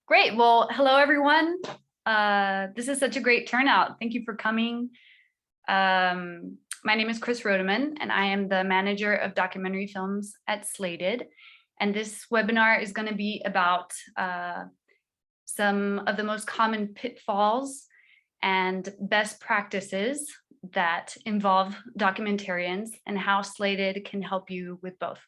Great. Well, hello, everyone. This is such a great turnout. Thank you for coming. My name is Chris Rodeman, and I am the manager of documentary films at Slated. And this webinar is going to be about some of the most common pitfalls and best practices that involve documentarians and how Slated can help you with both.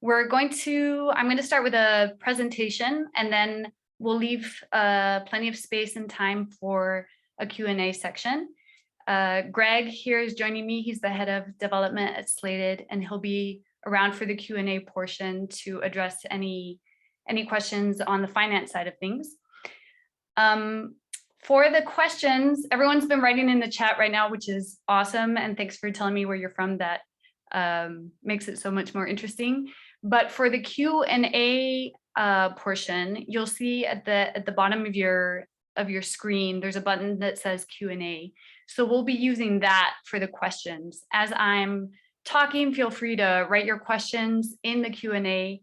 I'm going to start with a presentation, and then we'll leave plenty of space and time for a Q&A section. Greg here is joining me. He's the head of development at Slated, and he'll be around for the Q&A portion to address any questions on the finance side of things. For the questions, everyone's been writing in the chat right now, which is awesome. And thanks for telling me where you're from. That makes it so much more interesting. But for the Q&A portion, you'll see at the bottom of your screen, there's a button that says Q&A. So we'll be using that for the questions. As I'm talking, feel free to write your questions in the Q&A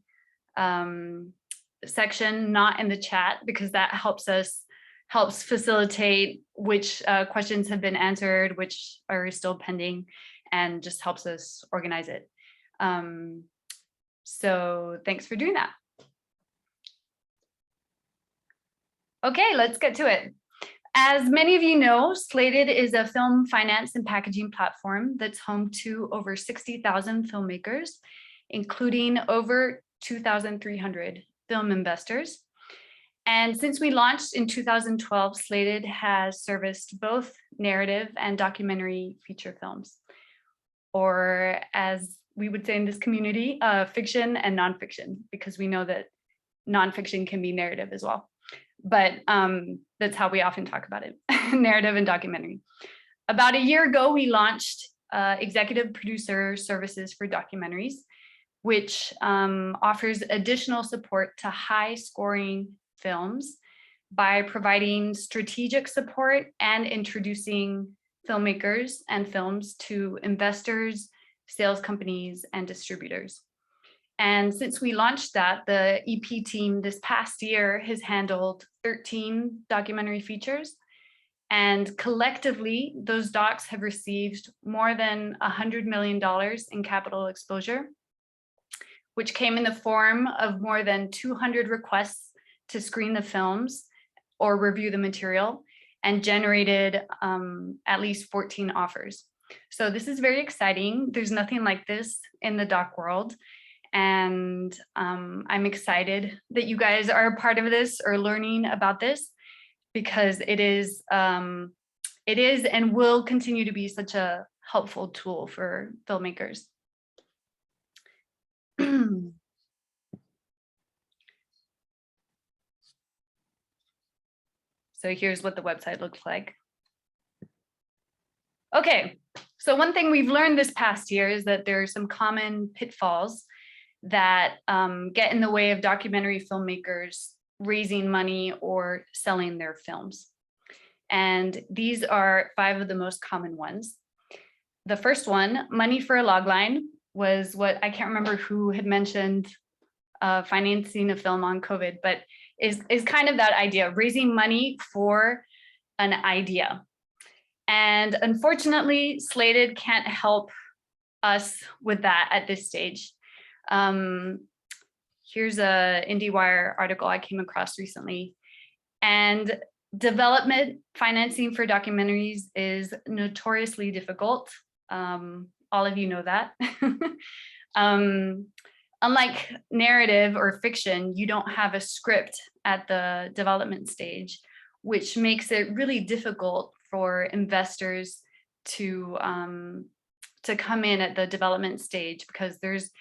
section, not in the chat, because that helps facilitate which questions have been answered, which are still pending, and just helps us organize it. So thanks for doing that. Okay, let's get to it. As many of you know, Slated is a film finance and packaging platform that's home to over 60,000 filmmakers, including over 2,300 film investors. And since we launched in 2012, Slated has serviced both narrative and documentary feature films, or as we would say in this community, fiction and nonfiction, because we know that nonfiction can be narrative as well. But that's how we often talk about it, narrative and documentary. About a year ago, we launched executive producer services for documentaries, which offers additional support to high-scoring films by providing strategic support and introducing filmmakers and films to investors, sales companies, and distributors. And since we launched that, the EP team this past year has handled 13 documentary features. And collectively, those docs have received more than $100 million in capital exposure, which came in the form of more than 200 requests to screen the films or review the material, and generated at least 14 offers. So this is very exciting. There's nothing like this in the doc world. And I'm excited that you guys are a part of this or learning about this, because it is and will continue to be such a helpful tool for filmmakers. So here's what the website looks like. Okay, so one thing we've learned this past year is that there are some common pitfalls that get in the way of documentary filmmakers raising money or selling their films. And these are 5 of the most common ones. The first one, money for a logline, was what I can't remember who had mentioned financing a film on COVID, but is kind of that idea, raising money for an idea. And unfortunately, Slated can't help us with that at this stage. Here's a IndieWire article I came across recently. And development financing for documentaries is notoriously difficult. All of you know that. Unlike narrative or fiction, you don't have a script at the development stage, which makes it really difficult for investors to come in at the development stage, because there's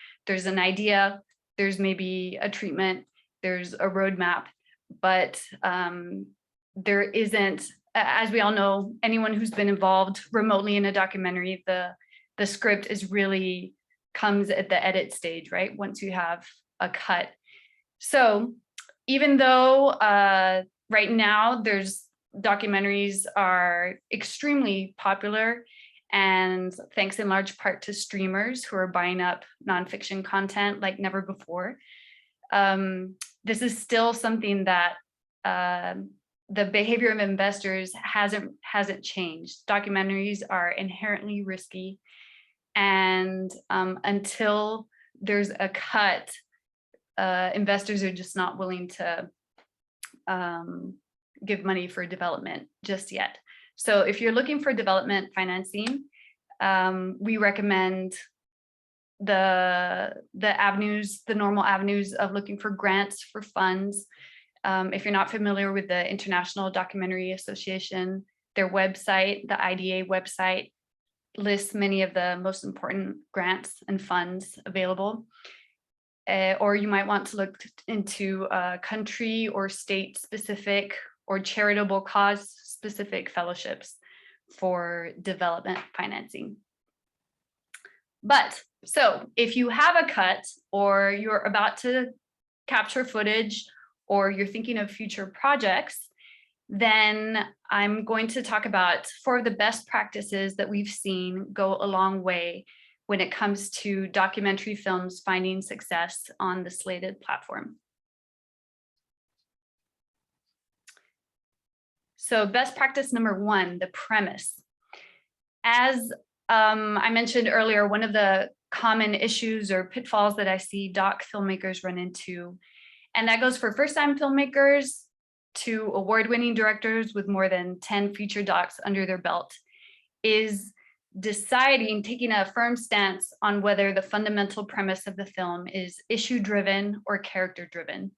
an idea, there's maybe a treatment, there's a roadmap, but there isn't, as we all know, anyone who's been involved remotely in a documentary, the script is really comes at the edit stage, right? Once you have a cut. So even though right now documentaries are extremely popular, and thanks in large part to streamers who are buying up nonfiction content like never before, this is still something that the behavior of investors hasn't changed. Documentaries are inherently risky, and until there's a cut, investors are just not willing to give money for development just yet. So if you're looking for development financing, we recommend the normal avenues of looking for grants for funds. If you're not familiar with the International Documentary Association, their website, the IDA website, lists many of the most important grants and funds available. Or you might want to look into country or state specific or charitable cause specific fellowships for development financing. But so if you have a cut, or you're about to capture footage, or you're thinking of future projects, then I'm going to talk about 4 of the best practices that we've seen go a long way when it comes to documentary films finding success on the Slated platform. So best practice number 1, the premise. As I mentioned earlier, one of the common issues or pitfalls that I see doc filmmakers run into, and that goes for first-time filmmakers to award-winning directors with more than 10 feature docs under their belt, is taking a firm stance on whether the fundamental premise of the film is issue-driven or character-driven.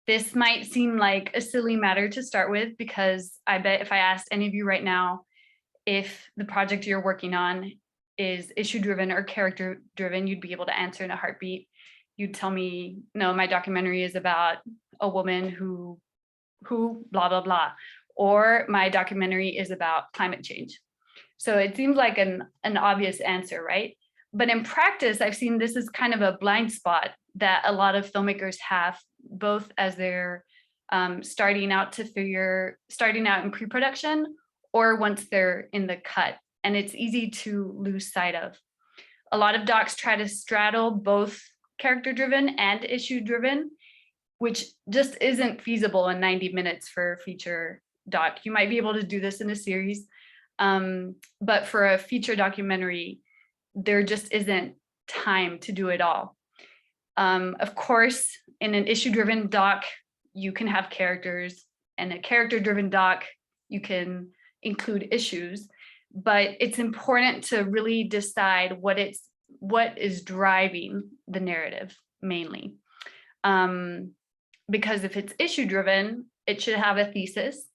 This might seem like a silly matter to start with, because I bet if I asked any of you right now if the project you're working on is issue-driven or character-driven, you'd be able to answer in a heartbeat. You'd tell me, no, my documentary is about a woman who blah, blah, blah, or my documentary is about climate change. So it seems like an obvious answer, right? But in practice, I've seen this is kind of a blind spot that a lot of filmmakers have, both as they're starting out in pre-production, or once they're in the cut, and it's easy to lose sight of. A lot of docs try to straddle both character-driven and issue-driven, which just isn't feasible in 90 minutes for a feature doc. You might be able to do this in a series, but for a feature documentary, there just isn't time to do it all. Of course, in an issue-driven doc, you can have characters, and a character-driven doc, you can include issues, but it's important to really decide what is driving the narrative mainly. Because if it's issue-driven, it should have a thesis.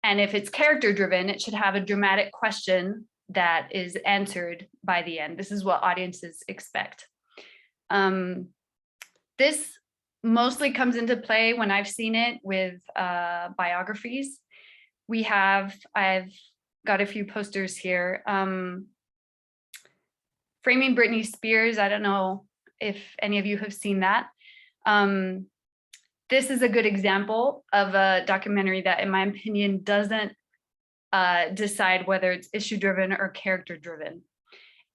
And if it's character-driven, it should have a dramatic question that is answered by the end. This is what audiences expect. This mostly comes into play when I've seen it with biographies. I've got a few posters here. Framing Britney Spears, I don't know if any of you have seen that. This is a good example of a documentary that, in my opinion, doesn't decide whether it's issue-driven or character-driven.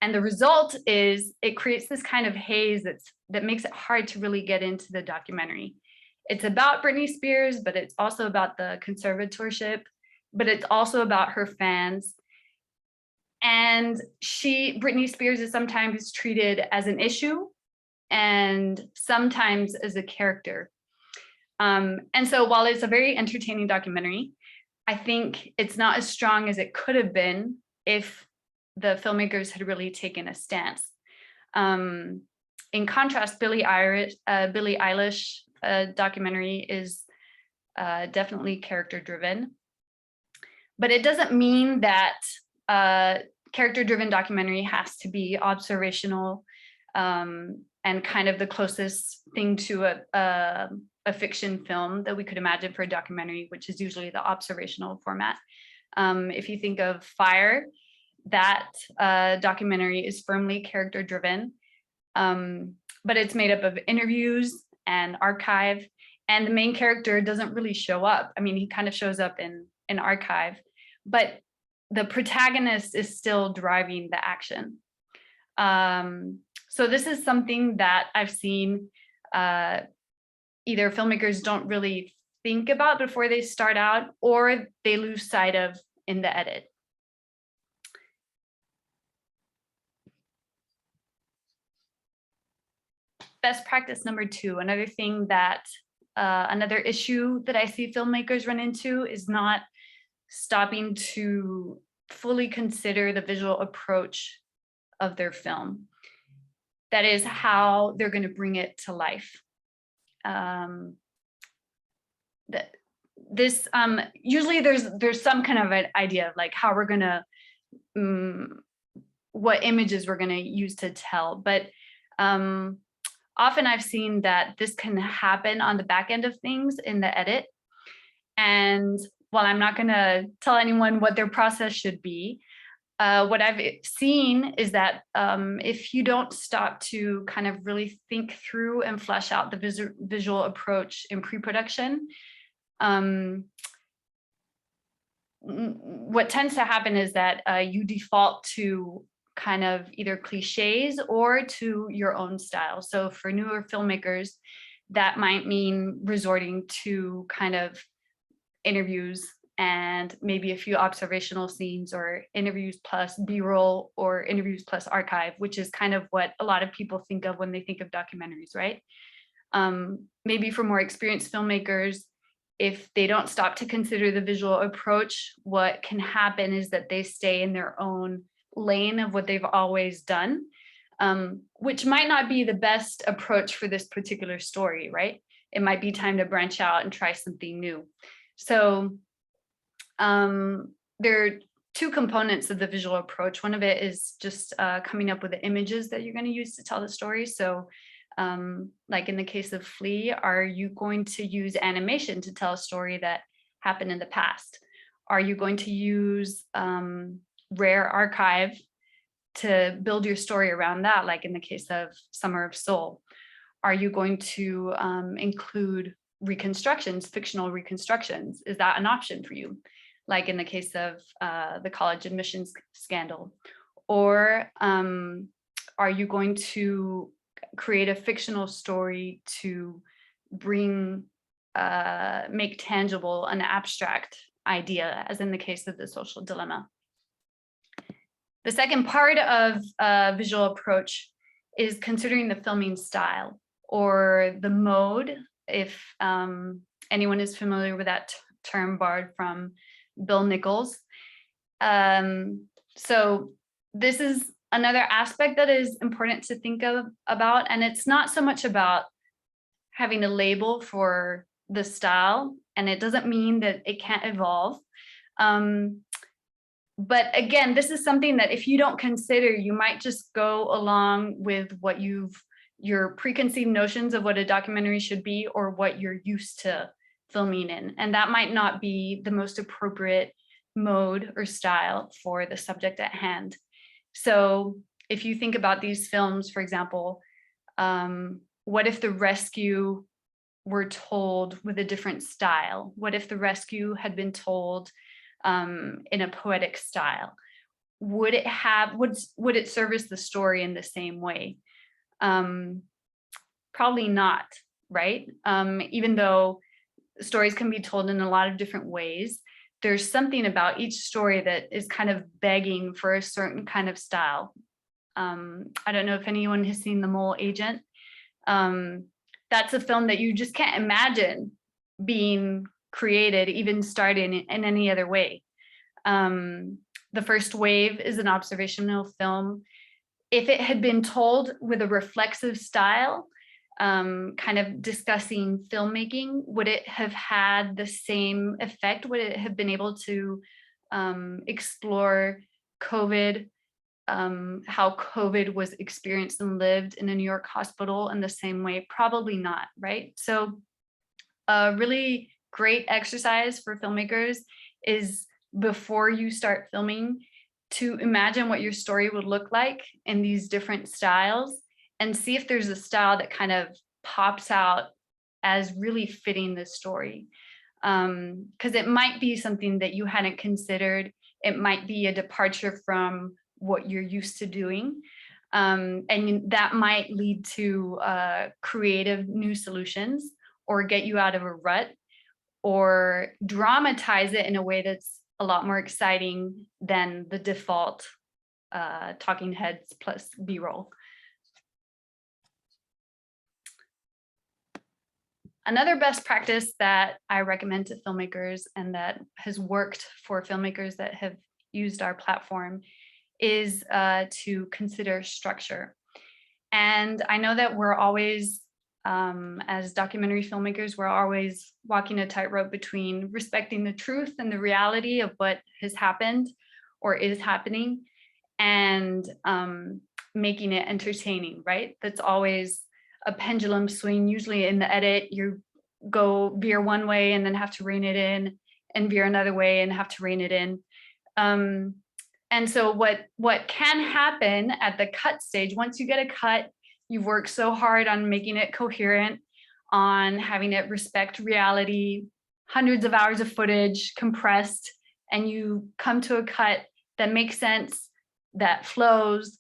And the result is it creates this kind of haze that makes it hard to really get into the documentary. It's about Britney Spears, but it's also about the conservatorship, but it's also about her fans. And Britney Spears is sometimes treated as an issue and sometimes as a character. And so while it's a very entertaining documentary, I think it's not as strong as it could have been if the filmmakers had really taken a stance. In contrast, Billie Eilish documentary is definitely character-driven, but it doesn't mean that character-driven documentary has to be observational and kind of the closest thing to a fiction film that we could imagine for a documentary, which is usually the observational format. If you think of Fire, that documentary is firmly character-driven, but it's made up of interviews and archive, and the main character doesn't really show up. I mean, he kind of shows up in archive, but the protagonist is still driving the action. So this is something that I've seen either filmmakers don't really think about before they start out, or they lose sight of in the edit. Best practice number 2, another thing that another issue that I see filmmakers run into is not stopping to fully consider the visual approach of their film. That is how they're going to bring it to life. Usually there's some kind of an idea of like how we're going to what images we're going to use to tell, but often I've seen that this can happen on the back end of things in the edit. And while I'm not going to tell anyone what their process should be, what I've seen is that if you don't stop to kind of really think through and flesh out the visual approach in pre-production, what tends to happen is that you default to kind of either cliches or to your own style. So for newer filmmakers, that might mean resorting to kind of interviews and maybe a few observational scenes, or interviews plus B-roll, or interviews plus archive, which is kind of what a lot of people think of when they think of documentaries, right? Maybe for more experienced filmmakers, if they don't stop to consider the visual approach, what can happen is that they stay in their own lane of what they've always done, which might not be the best approach for this particular story, right? It might be time to branch out and try something new. So there are 2 components of the visual approach. One of it is just coming up with the images that you're going to use to tell the story. So like in the case of Flea, are you going to use animation to tell a story that happened in the past? Are you going to use rare archive to build your story around that, like in the case of Summer of Soul? Are you going to include reconstructions, fictional reconstructions? Is that an option for you, like in the case of the college admissions scandal? Or are you going to create a fictional story to make tangible an abstract idea, as in the case of The Social Dilemma? The second part of visual approach is considering the filming style, or the mode, if anyone is familiar with that term borrowed from Bill Nichols. So this is another aspect that is important to think about, and it's not so much about having a label for the style, and it doesn't mean that it can't evolve. But again, this is something that if you don't consider, you might just go along with what your preconceived notions of what a documentary should be, or what you're used to filming in. And that might not be the most appropriate mode or style for the subject at hand. So if you think about these films, for example, what if the rescue were told with a different style? What if the rescue had been told in a poetic style? Would it service the story in the same way? Probably not, right? Even though stories can be told in a lot of different ways, there's something about each story that is kind of begging for a certain kind of style. I don't know if anyone has seen The Mole Agent. That's a film that you just can't imagine being created, even started in any other way. The First Wave is an observational film. If it had been told with a reflexive style, kind of discussing filmmaking, would it have had the same effect? Would it have been able to explore COVID, how COVID was experienced and lived in a New York hospital in the same way? Probably not, right? So a really great exercise for filmmakers is, before you start filming, to imagine what your story would look like in these different styles, and see if there's a style that kind of pops out as really fitting this story. Because it might be something that you hadn't considered. It might be a departure from what you're used to doing. And that might lead to creative new solutions, or get you out of a rut, or dramatize it in a way that's a lot more exciting than the default talking heads plus B-roll. Another best practice that I recommend to filmmakers and that has worked for filmmakers that have used our platform is to consider structure. And I know that we're always, as documentary filmmakers, we're always walking a tightrope between respecting the truth and the reality of what has happened or is happening, and making it entertaining, right? That's always a pendulum swing. Usually in the edit, you go veer one way and then have to rein it in, and veer another way and have to rein it in. And so what can happen at the cut stage, once you get a cut, you've worked so hard on making it coherent, on having it respect reality, hundreds of hours of footage compressed, and you come to a cut that makes sense, that flows,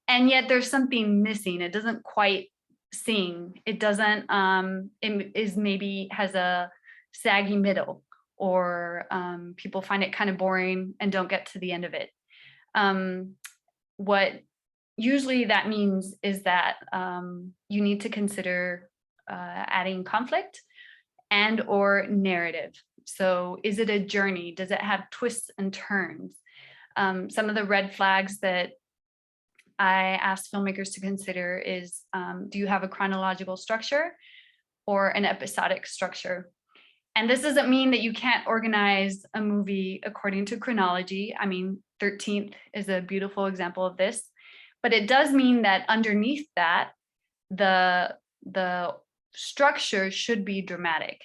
and yet there's something missing. It doesn't quite sing. It doesn't, it is maybe has a saggy middle, or people find it kind of boring and don't get to the end of it. What usually that means is that you need to consider adding conflict and or narrative. So is it a journey? Does it have twists and turns? Some of the red flags that I asked filmmakers to consider is, do you have a chronological structure or an episodic structure? And this doesn't mean that you can't organize a movie according to chronology. I mean, 13th is a beautiful example of this, but it does mean that underneath that, the structure should be dramatic.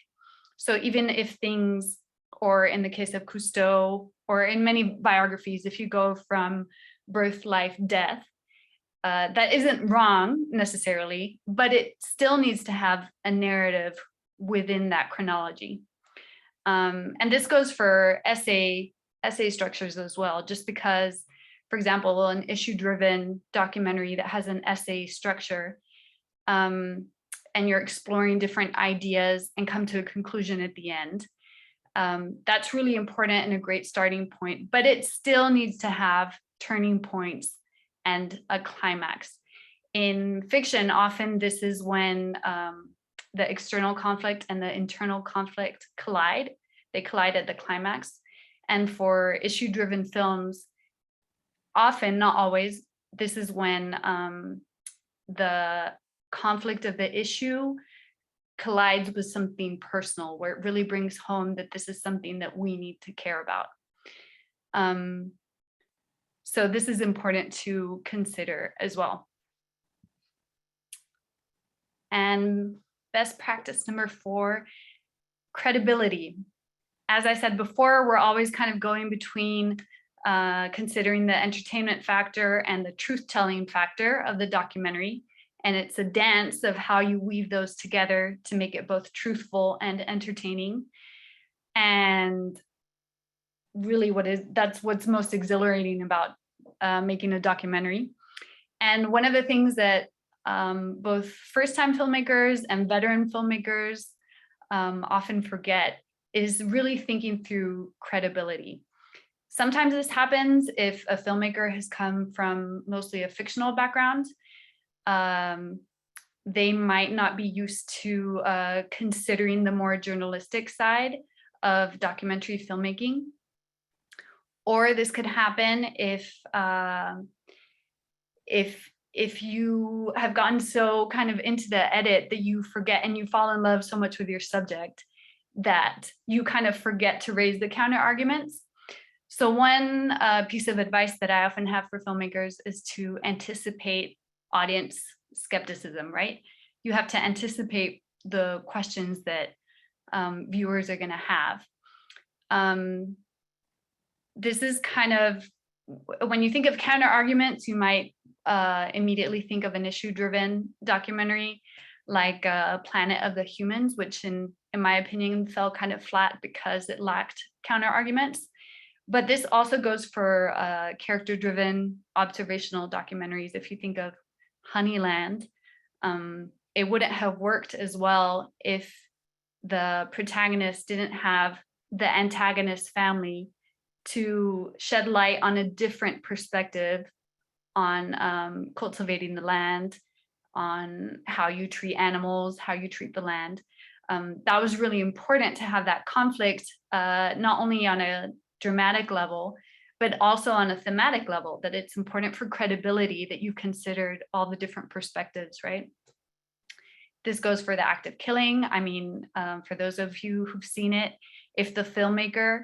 So even if things, or in the case of Cousteau, or in many biographies, if you go from birth, life, death, that isn't wrong necessarily, but it still needs to have a narrative within that chronology. And this goes for essay structures as well, just because, for example, an issue-driven documentary that has an essay structure, and you're exploring different ideas and come to a conclusion at the end, that's really important and a great starting point, but it still needs to have turning points and a climax. In fiction, often this is when the external conflict and the internal conflict collide. They collide at the climax. And for issue-driven films, often, not always, this is when the conflict of the issue collides with something personal, where it really brings home that this is something that we need to care about. So this is important to consider as well. And best practice number 4, credibility. As I said before, we're always kind of going between considering the entertainment factor and the truth-telling factor of the documentary. And it's a dance of how you weave those together to make it both truthful and entertaining. And really that's what's most exhilarating about making a documentary. And one of the things that both first-time filmmakers and veteran filmmakers often forget is really thinking through credibility. Sometimes this happens if a filmmaker has come from mostly a fictional background. They might not be used to considering the more journalistic side of documentary filmmaking. Or this could happen if you have gotten so kind of into the edit that you forget and you fall in love so much with your subject that you kind of forget to raise the counter arguments. So one piece of advice that I often have for filmmakers is to anticipate audience skepticism, right? You have to anticipate the questions that viewers are going to have. This is kind of, when you think of counter arguments, you might immediately think of an issue-driven documentary like Planet of the Humans, which in my opinion fell kind of flat because it lacked counter arguments. But this also goes for character-driven observational documentaries. If you think of Honeyland, it wouldn't have worked as well if the protagonist didn't have the antagonist family to shed light on a different perspective on cultivating the land, on how you treat animals, how you treat the land. That was really important to have that conflict, not only on a dramatic level, but also on a thematic level, that it's important for credibility that you considered all the different perspectives, right? This goes for the act of killing. I mean, for those of you who've seen it, if the filmmaker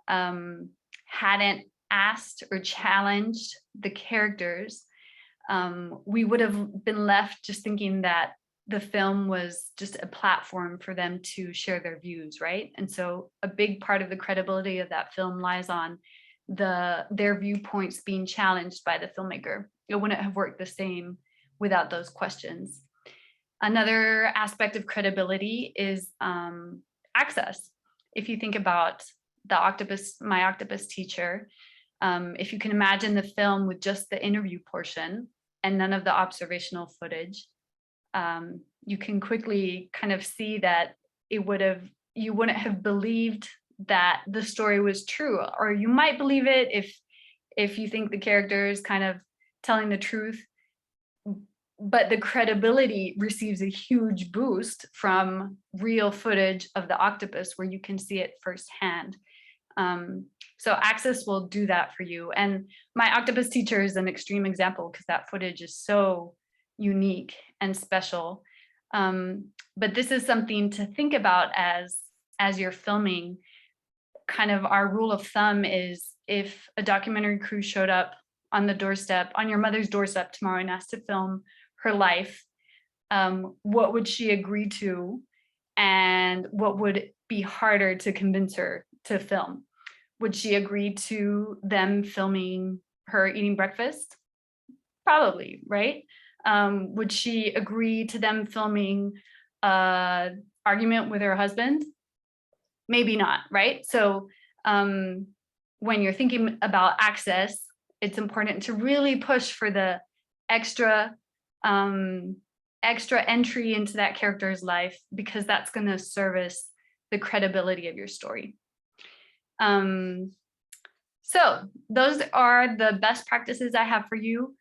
hadn't asked or challenged the characters, we would have been left just thinking that the film was just a platform for them to share their views, right? And so a big part of the credibility of that film lies on their viewpoints being challenged by the filmmaker. It wouldn't have worked the same without those questions. Another aspect of credibility is access. If you think about My Octopus Teacher, if you can imagine the film with just the interview portion and none of the observational footage, you can quickly kind of see that you wouldn't have believed that the story was true, or you might believe it if you think the character is kind of telling the truth, but the credibility receives a huge boost from real footage of the octopus where you can see it firsthand. So access will do that for you. And My Octopus Teacher is an extreme example because that footage is so unique and special. But this is something to think about as you're filming. Kind of our rule of thumb is, if a documentary crew showed up on your mother's doorstep tomorrow and asked to film her life, what would she agree to, and what would be harder to convince her to film? Would she agree to them filming her eating breakfast? Probably, right? Would she agree to them filming an argument with her husband? Maybe not, right? So when you're thinking about access, it's important to really push for the extra entry into that character's life, because that's going to service the credibility of your story. So those are the best practices I have for you.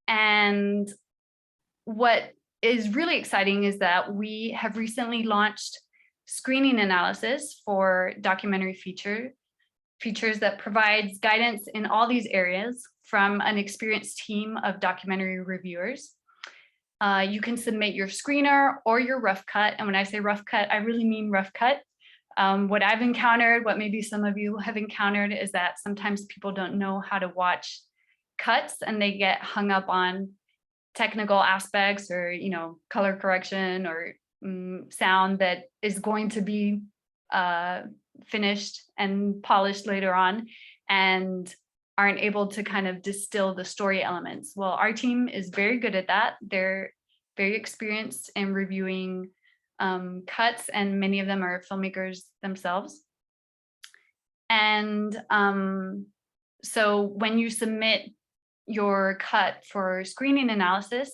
And what is really exciting is that we have recently launched screening analysis for documentary features that provides guidance in all these areas from an experienced team of documentary reviewers. You can submit your screener or your rough cut. And when I say rough cut, I really mean rough cut. What I've encountered, what maybe some of you have encountered, is that sometimes people don't know how to watch cuts and they get hung up on technical aspects, or color correction, or sound that is going to be finished and polished later on, and aren't able to kind of distill the story elements. Well, our team is very good at that. They're very experienced in reviewing cuts, and many of them are filmmakers themselves. And so when you submit your cut for screening analysis,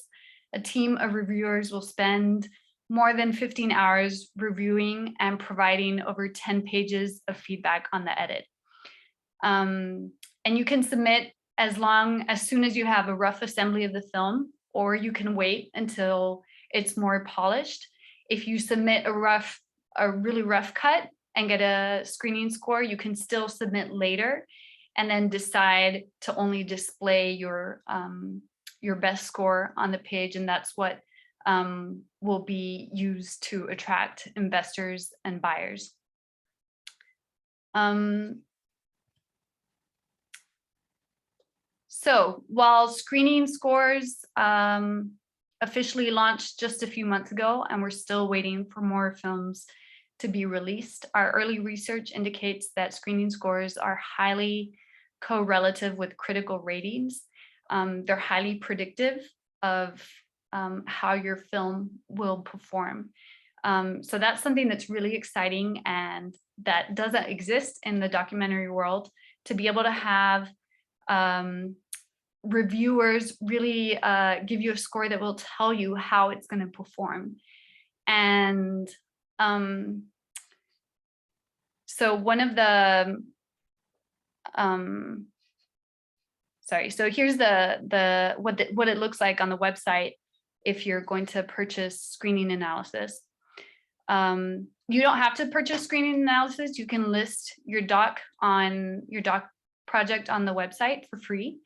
a team of reviewers will spend more than 15 hours reviewing and providing over 10 pages of feedback on the edit. And you can submit as soon as you have a rough assembly of the film, or you can wait until it's more polished. If you submit a really rough cut and get a screening score, you can still submit later and then decide to only display your best score on the page, and that's what will be used to attract investors and buyers. So while screening scores officially launched just a few months ago, and we're still waiting for more films to be released, our early research indicates that screening scores are highly correlative with critical ratings. They're highly predictive of how your film will perform. So that's something that's really exciting and that doesn't exist in the documentary world, to be able to have reviewers really give you a score that will tell you how it's going to perform. And so one of the, so here's what it looks like on the website if you're going to purchase screening analysis. You don't have to purchase screening analysis. You can list your doc project on the website for free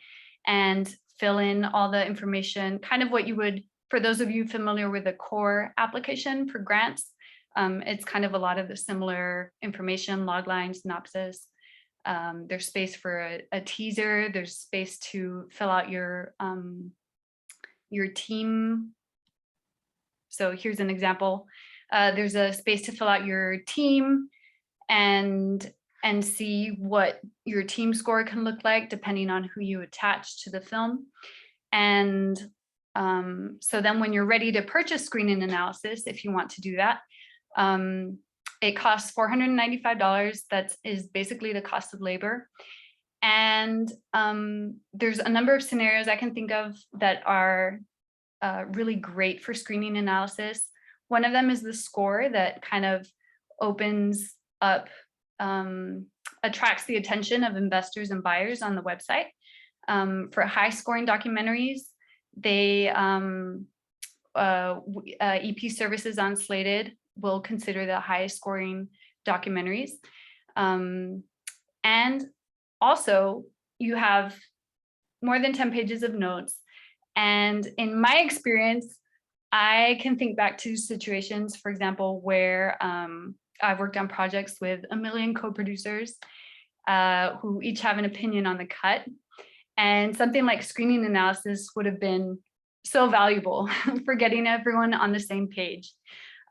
and fill in all the information, kind of what you would, for those of you familiar with the core application for grants. It's kind of a lot of the similar information, logline, synopsis. There's space for a teaser. There's space to fill out your team. So here's an example. There's a space to fill out your team and see what your team score can look like depending on who you attach to the film. And so then when you're ready to purchase screening analysis, if you want to do that, it costs $495. That is basically the cost of labor. And there's a number of scenarios I can think of that are really great for screening analysis. One of them is the score that kind of opens up, attracts the attention of investors and buyers on the website. For high scoring documentaries, they EP services on Slated will consider the highest scoring documentaries. And also you have more than 10 pages of notes. And in my experience, I can think back to situations, for example, where I've worked on projects with 1 million co-producers who each have an opinion on the cut. And something like screening analysis would have been so valuable for getting everyone on the same page.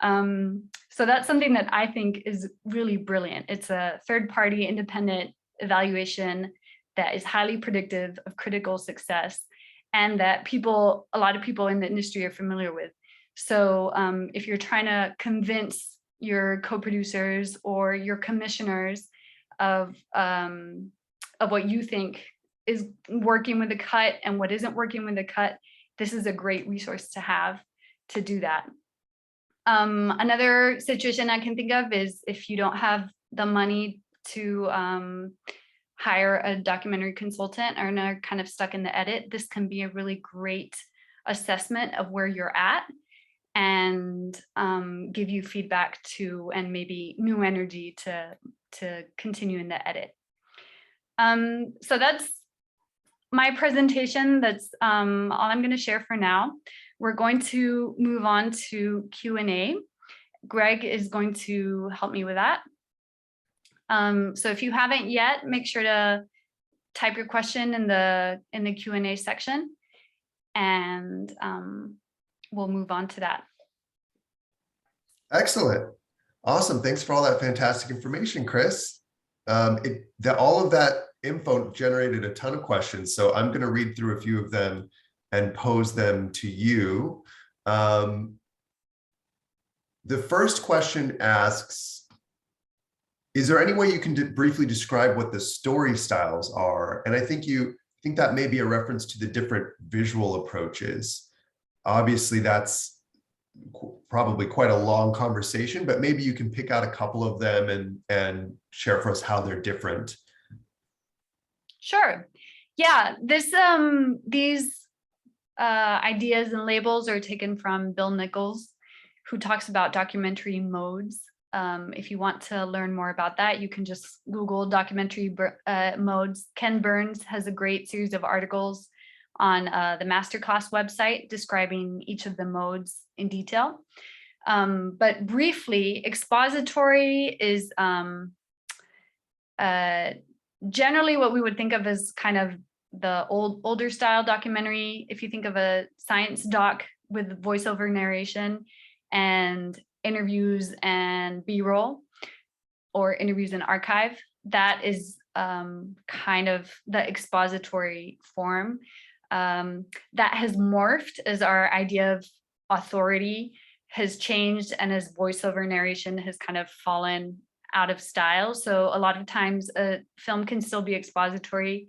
So that's something that I think is really brilliant. It's a third-party independent evaluation that is highly predictive of critical success, and that a lot of people in the industry are familiar with. So if you're trying to convince your co-producers or your commissioners of what you think is working with the cut and what isn't working with the cut, this is a great resource to have to do that. Another situation I can think of is if you don't have the money to hire a documentary consultant or are kind of stuck in the edit, this can be a really great assessment of where you're at and give you feedback to, and maybe new energy to continue in the edit. So that's my presentation. That's all I'm going to share for now. We're going to move on to Q&A. Greg is going to help me with that. So if you haven't yet, make sure to type your question in the Q&A section, and we'll move on to that. Excellent. Awesome. Thanks for all that fantastic information, Chris. All of that info generated a ton of questions, so I'm going to read through a few of them and pose them to you. The first question asks, is there any way you can briefly describe what the story styles are? And I think that may be a reference to the different visual approaches. Obviously, that's probably quite a long conversation, but maybe you can pick out a couple of them and share for us how they're different. Sure. Yeah, these ideas and labels are taken from Bill Nichols, who talks about documentary modes. If you want to learn more about that, you can just Google documentary modes. Ken Burns has a great series of articles on the Masterclass website describing each of the modes in detail. But briefly, expository is generally what we would think of as kind of the older style documentary. If you think of a science doc with voiceover narration and interviews and B-roll, or interviews and archive, that is kind of the expository form. That has morphed as our idea of authority has changed, and as voiceover narration has kind of fallen out of style. So a lot of times a film can still be expository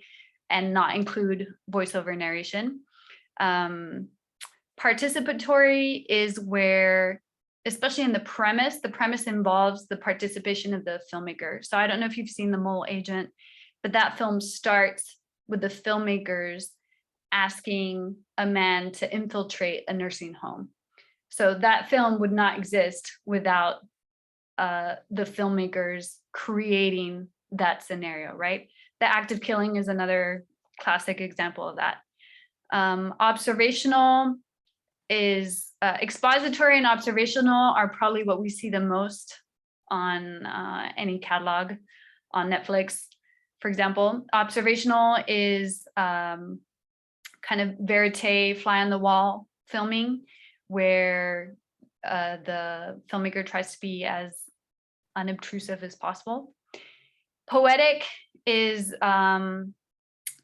and not include voiceover narration. Participatory is where especially in the premise involves the participation of the filmmaker. So I don't know if you've seen The Mole Agent, but that film starts with the filmmakers asking a man to infiltrate a nursing home. So that film would not exist without the filmmakers creating that scenario, right? The act of killing is another classic example of that. Observational is expository and observational are probably what we see the most on any catalog on Netflix, for example. Observational is kind of verite, fly on the wall filming, where the filmmaker tries to be as unobtrusive as possible. Poetic is kind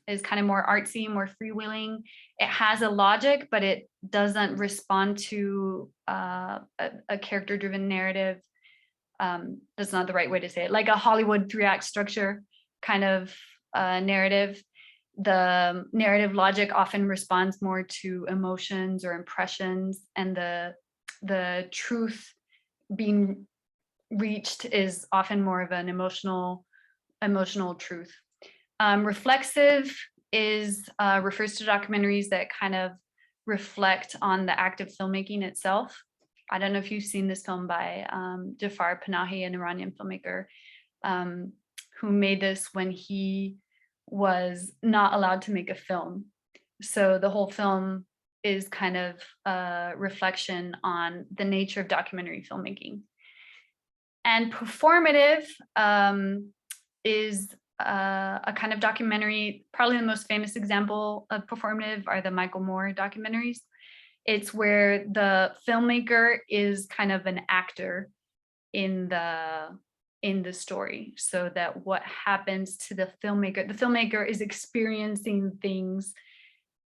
of more artsy, more freewheeling. It has a logic, but it doesn't respond to a character-driven narrative. That's not the right way to say it. Like a Hollywood 3-act structure kind of narrative. The narrative logic often responds more to emotions or impressions, and the truth being reached is often more of an emotional truth. Reflexive is refers to documentaries that kind of reflect on the act of filmmaking itself. I don't know if you've seen this film by Jafar Panahi, an Iranian filmmaker, who made this when he was not allowed to make a film. So the whole film is kind of a reflection on the nature of documentary filmmaking. And performative is a kind of documentary. Probably the most famous example of performative are the Michael Moore documentaries. It's where the filmmaker is kind of an actor in the story, so that what happens to the filmmaker is experiencing things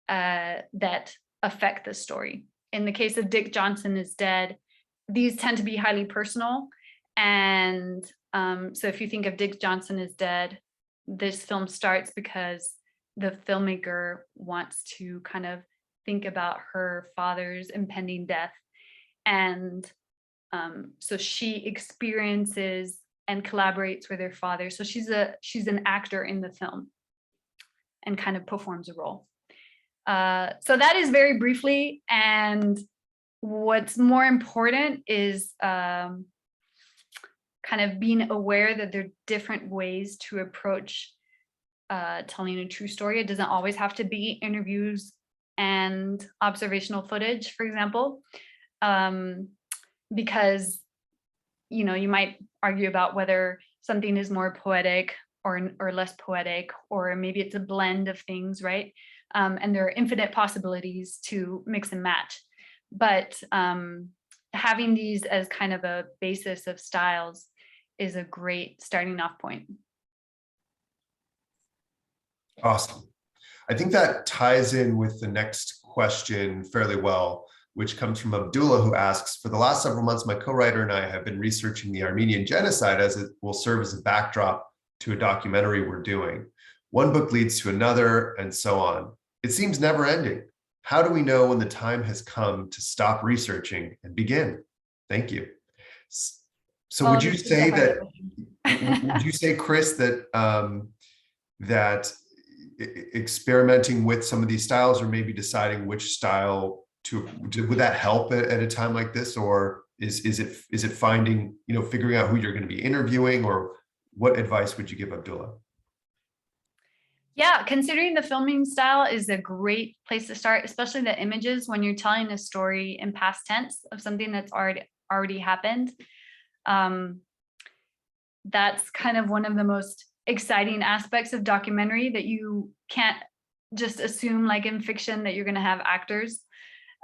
that affect the story. In the case of Dick Johnson is Dead, these tend to be highly personal. And so if you think of Dick Johnson is Dead, this film starts because the filmmaker wants to kind of think about her father's impending death. And so she experiences and collaborates with her father. So she's an actor in the film and kind of performs a role. So that is very briefly. And what's more important is kind of being aware that there are different ways to approach telling a true story. It doesn't always have to be interviews and observational footage, for example, because you might argue about whether something is more poetic or less poetic, or maybe it's a blend of things, right? And there are infinite possibilities to mix and match. But having these as kind of a basis of styles is a great starting off point. Awesome. I think that ties in with the next question fairly well, which comes from Abdullah, who asks, for the last several months, my co-writer and I have been researching the Armenian genocide as it will serve as a backdrop to a documentary we're doing. One book leads to another, and so on. It seems never ending. How do we know when the time has come to stop researching and begin? Thank you. So would you say that, would you say, Chris, that that experimenting with some of these styles, or maybe deciding which style would that help at a time like this? Or is it finding, figuring out who you're going to be interviewing, or what advice would you give Abdullah? Yeah, considering the filming style is a great place to start, especially the images when you're telling a story in past tense of something that's already happened. That's kind of one of the most exciting aspects of documentary, that you can't just assume, like in fiction, that you're going to have actors.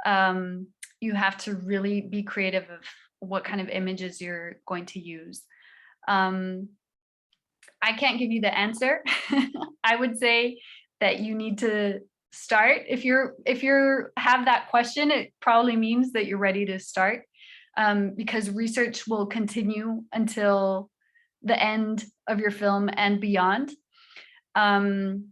You have to really be creative of what kind of images you're going to use. I can't give you the answer. I would say that you need to start. If you have that question, it probably means that you're ready to start, because research will continue until the end of your film and beyond. And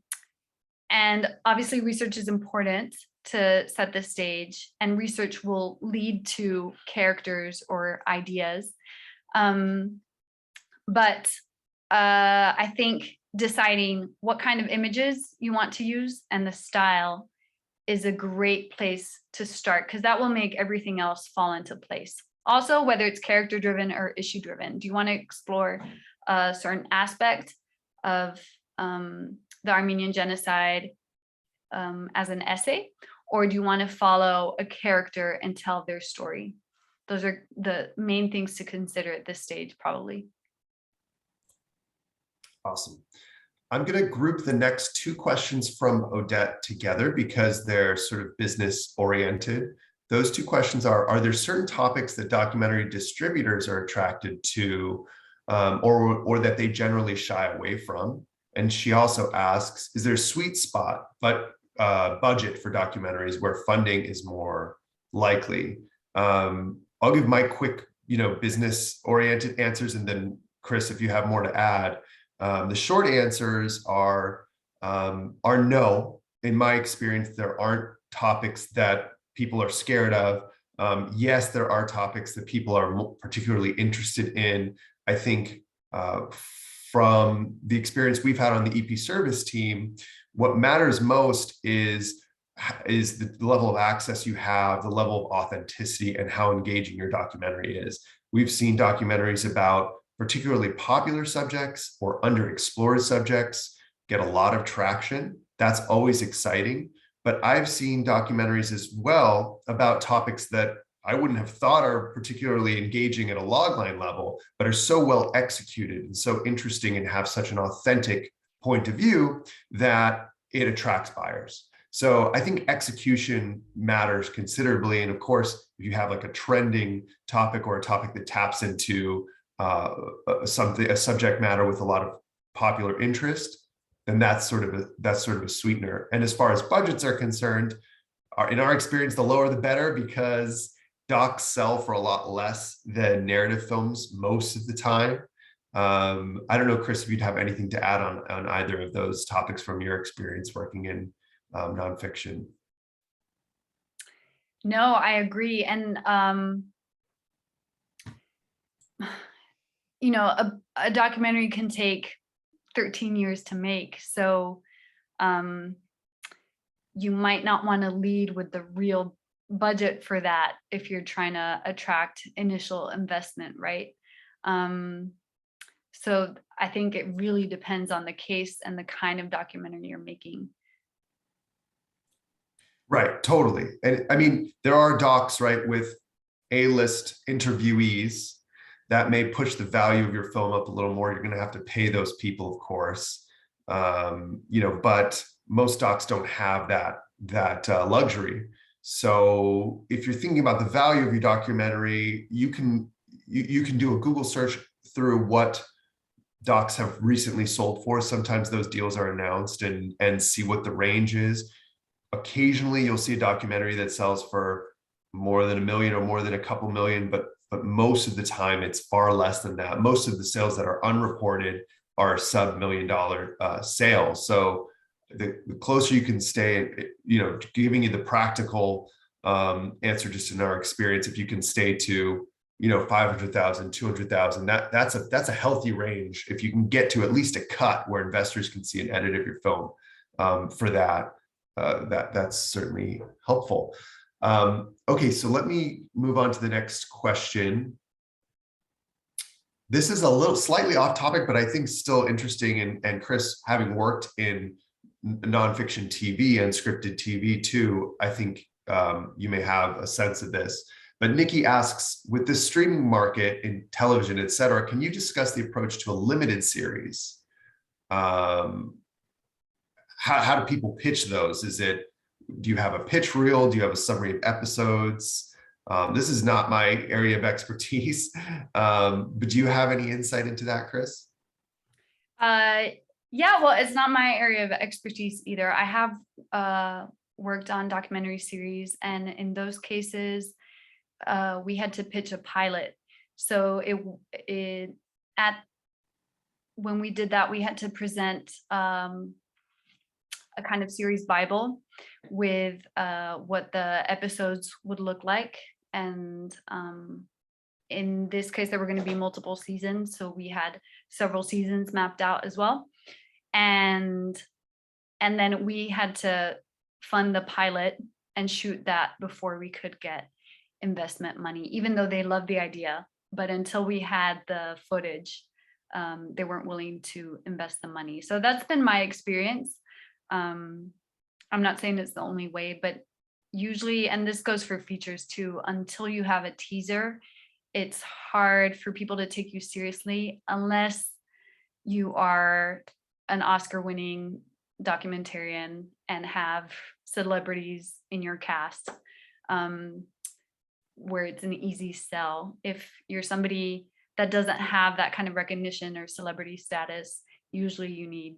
obviously research is important. to set the stage, and research will lead to characters or ideas. But I think deciding what kind of images you want to use and the style is a great place to start, because that will make everything else fall into place. Also, whether it's character driven or issue driven, do you want to explore a certain aspect of the Armenian genocide as an essay, or do you want to follow a character and tell their story? Those are the main things to consider at this stage, probably. Awesome. I'm going to group the next two questions from Odette together because they're sort of business oriented. Those two questions are there certain topics that documentary distributors are attracted to or that they generally shy away from? And she also asks, is there a sweet spot but budget for documentaries where funding is more likely? I'll give my quick, business oriented answers, and then Chris, if you have more to add. The short answers are no. In my experience, there aren't topics that people are scared of. Yes, there are topics that people are particularly interested in. I think from the experience we've had on the EP service team, what matters most is the level of access you have, the level of authenticity, and how engaging your documentary is. We've seen documentaries about particularly popular subjects or underexplored subjects get a lot of traction. That's always exciting. But I've seen documentaries as well about topics that I wouldn't have thought are particularly engaging at a logline level, but are so well executed and so interesting and have such an authentic point of view that it attracts buyers. So I think execution matters considerably. And of course, if you have like a trending topic or a topic that taps into a subject matter with a lot of popular interest, then that's sort of a sweetener. And as far as budgets are concerned, in our experience, the lower the better, because docs sell for a lot less than narrative films most of the time. I don't know, Chris, if you'd have anything to add on either of those topics from your experience working in nonfiction. No, I agree. And a documentary can take 13 years to make. So you might not want to lead with the real budget for that if you're trying to attract initial investment, right? So I think it really depends on the case and the kind of documentary you're making. Right, totally. And I mean, there are docs, right, with A-list interviewees that may push the value of your film up a little more. You're going to have to pay those people, of course, but most docs don't have that luxury. So if you're thinking about the value of your documentary, you can do a Google search through what docs have recently sold for. Sometimes those deals are announced, and see what the range is. Occasionally, you'll see a documentary that sells for more than $1 million or more than a couple million, but most of the time it's far less than that. Most of the sales that are unreported are sub $1 million sales. So the closer you can stay, giving you the practical answer, just in our experience, if you can stay to 500,000, 200,000, that's a healthy range. If you can get to at least a cut where investors can see an edit of your film, for that's certainly helpful. Okay, so let me move on to the next question. This is a little slightly off topic, but I think still interesting. And Chris, having worked in nonfiction TV and scripted TV too, I think you may have a sense of this. But Nikki asks, with the streaming market in television, et cetera, can you discuss the approach to a limited series? How do people pitch those? Do you have a pitch reel? Do you have a summary of episodes? This is not my area of expertise, but do you have any insight into that, Chris? Yeah, well, it's not my area of expertise either. I have worked on documentary series, and in those cases, we had to pitch a pilot. So when we did that, we had to present a a kind of series Bible with what the episodes would look like. And in this case, there were going to be multiple seasons. So we had several seasons mapped out as well. And then we had to fund the pilot and shoot that before we could get investment money, even though they loved the idea. But until we had the footage, they weren't willing to invest the money. So that's been my experience. I'm not saying it's the only way, but usually, and this goes for features too, until you have a teaser, it's hard for people to take you seriously unless you are an Oscar-winning documentarian and have celebrities in your cast, where it's an easy sell. If you're somebody that doesn't have that kind of recognition or celebrity status, usually you need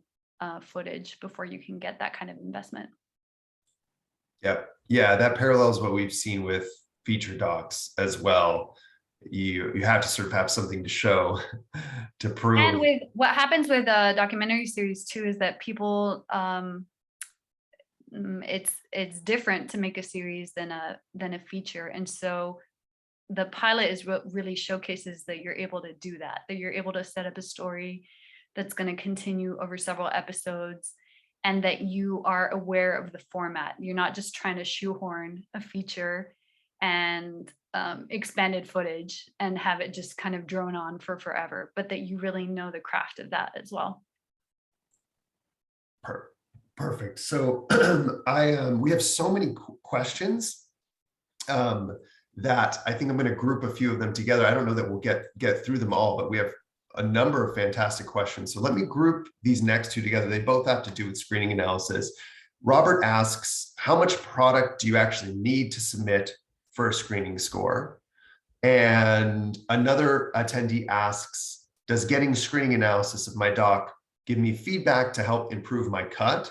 footage before you can get that kind of investment. Yeah, that parallels what we've seen with feature docs as well. You have to sort of have something to show to prove. And with what happens with a documentary series too is that people, it's different to make a series than a feature, and so the pilot is what really showcases that you're able to do that you're able to set up a story that's going to continue over several episodes, and that you are aware of the format. You're not just trying to shoehorn a feature and expanded footage and have it just kind of drone on for forever, but that you really know the craft of that as well. Perfect. So we have so many questions that I think I'm going to group a few of them together. I don't know that we'll get through them all, but we have a number of fantastic questions. So let me group these next two together. They both have to do with screening analysis. Robert asks, how much product do you actually need to submit for a screening score? And another attendee asks, does getting screening analysis of my doc give me feedback to help improve my cut?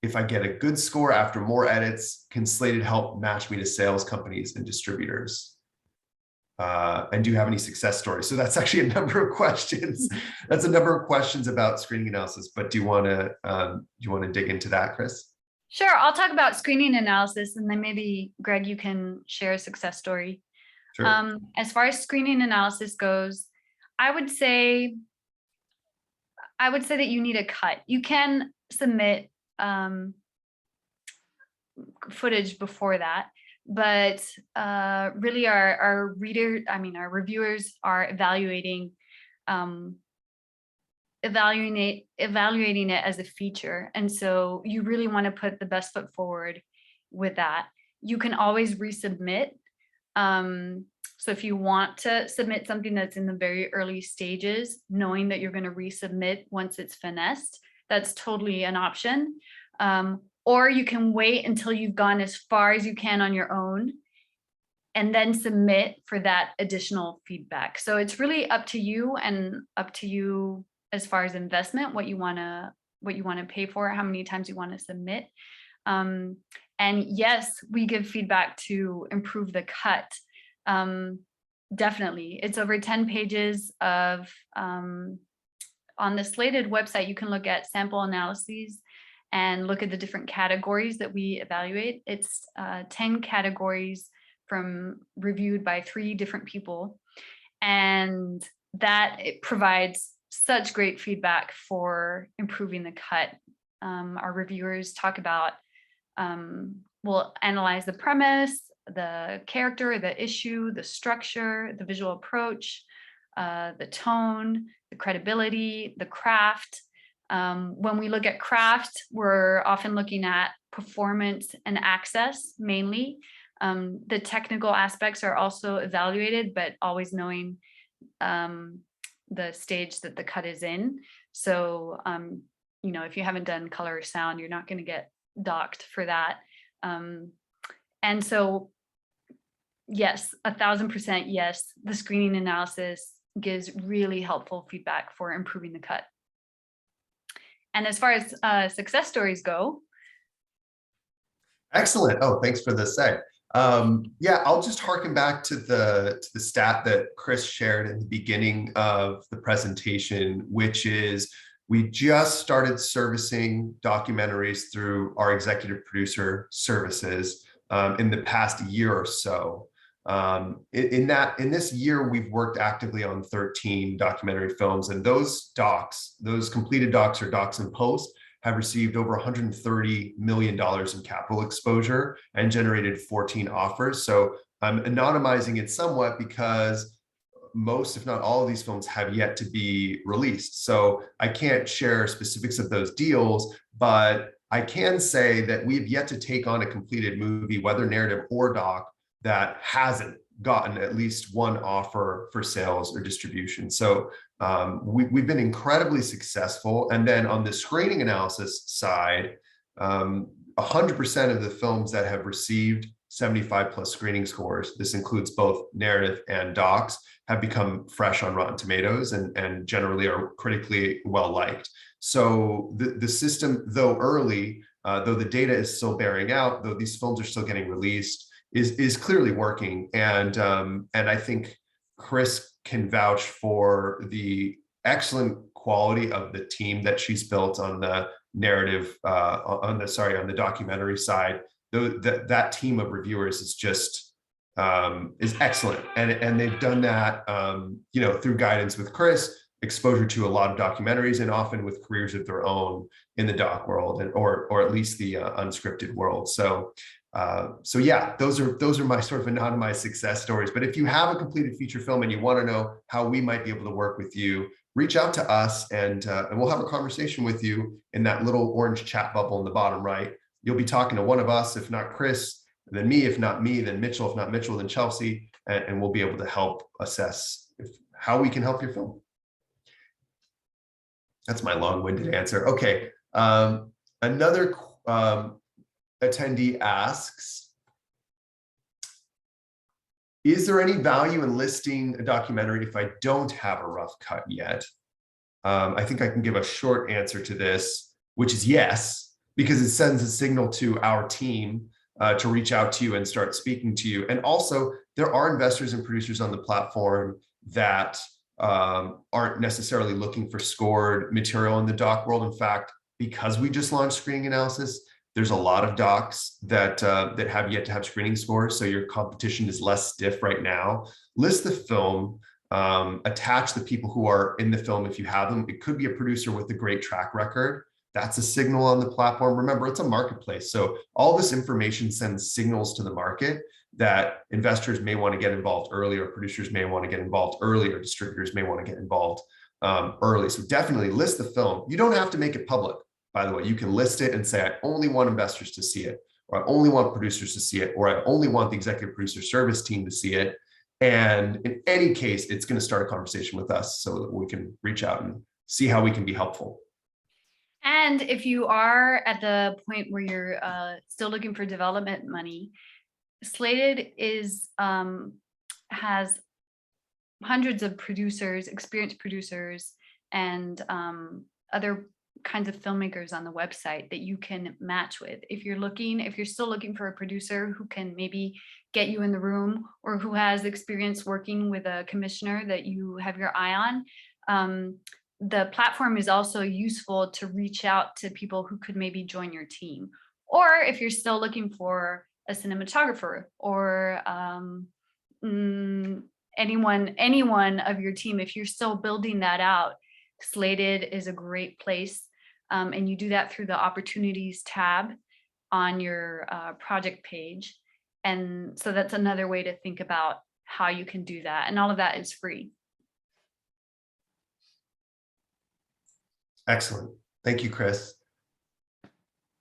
If I get a good score after more edits, can Slated help match me to sales companies and distributors? And do you have any success stories? So that's actually a number of questions. That's a number of questions about screening analysis, but do you want to dig into that, Chris? Sure, I'll talk about screening analysis, and then maybe Greg, you can share a success story. Sure. As far as screening analysis goes, I would say that you need a cut. You can submit footage before that, but really our reviewers are evaluating it as a feature, and so you really want to put the best foot forward with that. You can always resubmit. So if you want to submit something that's in the very early stages, knowing that you're going to resubmit once it's finessed, that's totally an option. Or you can wait until you've gone as far as you can on your own and then submit for that additional feedback. So it's really up to you, and up to you as far as investment, what you want to pay for, how many times you want to submit. And yes, we give feedback to improve the cut. Definitely. It's over 10 pages of, on the Slated website, you can look at sample analyses and look at the different categories that we evaluate. It's 10 categories reviewed by 3 different people. And that it provides such great feedback for improving the cut. Our reviewers talk about, we'll analyze the premise, the character, the issue, the structure, the visual approach, the tone, the credibility, the craft. When we look at craft, we're often looking at performance and access mainly. The technical aspects are also evaluated, but always knowing the stage that the cut is in. So, if you haven't done color or sound, you're not going to get docked for that. And so, yes, 1000% yes, the screening analysis gives really helpful feedback for improving the cut. And as far as success stories go. Excellent. Oh, thanks for the seg. Yeah, I'll just harken back to the stat that Chris shared in the beginning of the presentation, which is We just started servicing documentaries through our executive producer services in the past year or so. In this year, we've worked actively on 13 documentary films, and those completed docs or docs in post, have received over $130 million in capital exposure and generated 14 offers. So I'm anonymizing it somewhat because most, if not all, of these films have yet to be released. So I can't share specifics of those deals, but I can say that we've yet to take on a completed movie, whether narrative or doc, that hasn't gotten at least one offer for sales or distribution. So we've been incredibly successful. And then on the screening analysis side, 100% of the films that have received 75 plus screening scores, this includes both narrative and docs, have become fresh on Rotten Tomatoes and generally are critically well liked. So the system, though early, though the data is still bearing out, though these films are still getting released, is clearly working. And I think Chris can vouch for the excellent quality of the team that she's built on the narrative, on the documentary side. That team of reviewers is just is excellent, and they've done that through guidance with Chris, exposure to a lot of documentaries, and often with careers of their own in the doc world, or at least the unscripted world. So yeah, those are my sort of anonymized success stories. But if you have a completed feature film and you want to know how we might be able to work with you, reach out to us, and we'll have a conversation with you in that little orange chat bubble in the bottom right. You'll be talking to one of us, if not Chris, then me, if not me, then Mitchell, if not Mitchell, then Chelsea, and we'll be able to help assess how we can help your film. That's my long-winded answer. Okay, another attendee asks, is there any value in listing a documentary if I don't have a rough cut yet? I think I can give a short answer to this, which is yes, because it sends a signal to our team to reach out to you and start speaking to you. And also, there are investors and producers on the platform that aren't necessarily looking for scored material in the doc world. In fact, because we just launched screening analysis, there's a lot of docs that have yet to have screening scores. So your competition is less stiff right now. List the film, attach the people who are in the film if you have them. It could be a producer with a great track record. That's a signal on the platform. Remember, it's a marketplace. So all this information sends signals to the market that investors may want to get involved early, or producers may want to get involved early, or distributors may want to get involved early. So definitely list the film. You don't have to make it public, by the way. You can list it and say, I only want investors to see it, or I only want producers to see it, or I only want the executive producer service team to see it. And in any case, it's going to start a conversation with us so that we can reach out and see how we can be helpful. And if you are at the point where you're still looking for development money, Slated has hundreds of producers, experienced producers, and other kinds of filmmakers on the website that you can match with. If you're still looking for a producer who can maybe get you in the room, or who has experience working with a commissioner that you have your eye on, the platform is also useful to reach out to people who could maybe join your team. Or if you're still looking for a cinematographer, or anyone of your team, if you're still building that out, Slated is a great place. And you do that through the opportunities tab on your project page. And so that's another way to think about how you can do that. And all of that is free. Excellent. Thank you, Chris.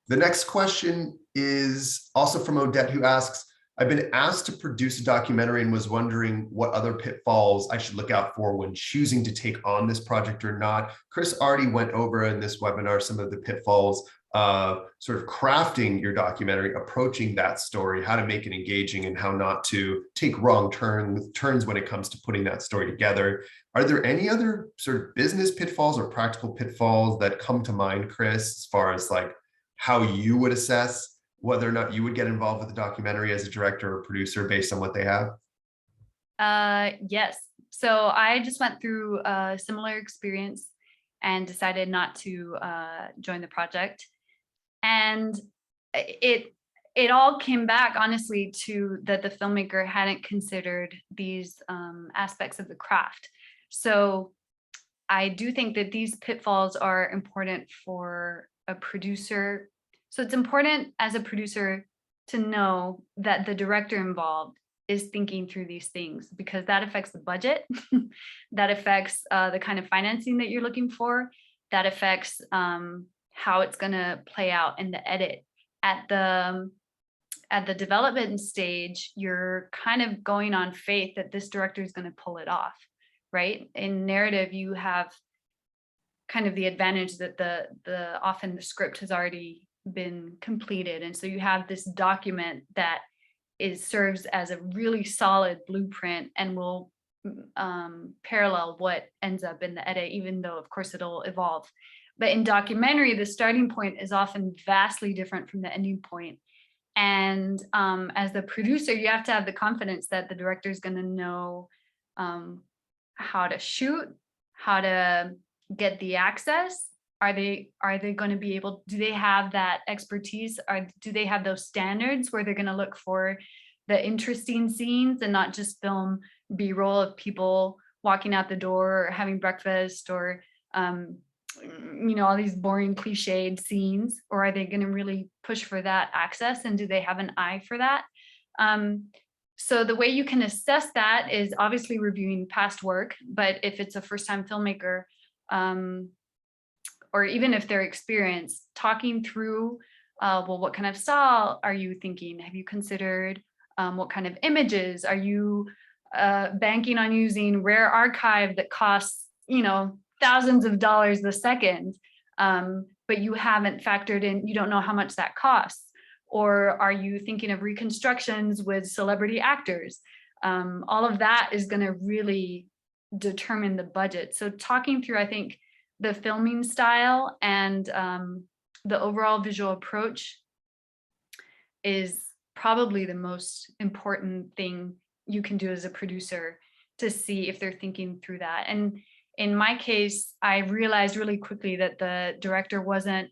The next question is also from Odette, who asks, I've been asked to produce a documentary and was wondering what other pitfalls I should look out for when choosing to take on this project or not. Chris already went over in this webinar some of the pitfalls of sort of crafting your documentary, approaching that story, how to make it engaging, and how not to take wrong turns when it comes to putting that story together. Are there any other sort of business pitfalls or practical pitfalls that come to mind, Chris, as far as like how you would assess whether or not you would get involved with the documentary as a director or producer based on what they have? Yes. So I just went through a similar experience and decided not to join the project. And it all came back honestly to that the filmmaker hadn't considered these aspects of the craft. So I do think that these pitfalls are important for a producer. So it's important as a producer to know that the director involved is thinking through these things, because that affects the budget, that affects the kind of financing that you're looking for, that affects how it's going to play out in the edit. At the development stage, you're kind of going on faith that this director is going to pull it off, right? In narrative, you have kind of the advantage that often the script has already been completed, and so you have this document that serves as a really solid blueprint and will parallel what ends up in the edit, even though of course it'll evolve. But in documentary, the starting point is often vastly different from the ending point. And as the producer, you have to have the confidence that the director is going to know how to shoot, how to get the access. Are they going to be able, do they have that expertise? Do they have those standards where they're going to look for the interesting scenes and not just film B-roll of people walking out the door or having breakfast or all these boring cliched scenes? Or are they going to really push for that access, and do they have an eye for that? So the way you can assess that is obviously reviewing past work, but if it's a first-time filmmaker, or even if they're experienced, talking through, well, what kind of style are you thinking? Have you considered what kind of images? Are you banking on using rare archive that costs, thousands of dollars a second, but you haven't factored in, you don't know how much that costs? Or are you thinking of reconstructions with celebrity actors? All of that is going to really determine the budget. So talking through, I think, the filming style and the overall visual approach is probably the most important thing you can do as a producer to see if they're thinking through that. And in my case, I realized really quickly that the director wasn't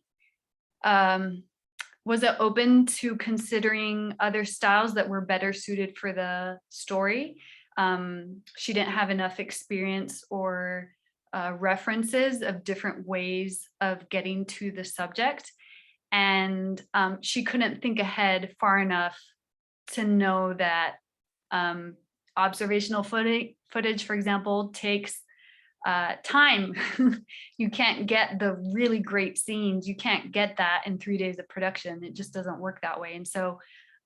open to considering other styles that were better suited for the story. She didn't have enough experience or references of different ways of getting to the subject. And she couldn't think ahead far enough to know that observational footage, for example, takes time. You can't get the really great scenes. You can't get that in 3 days of production. It just doesn't work that way. And so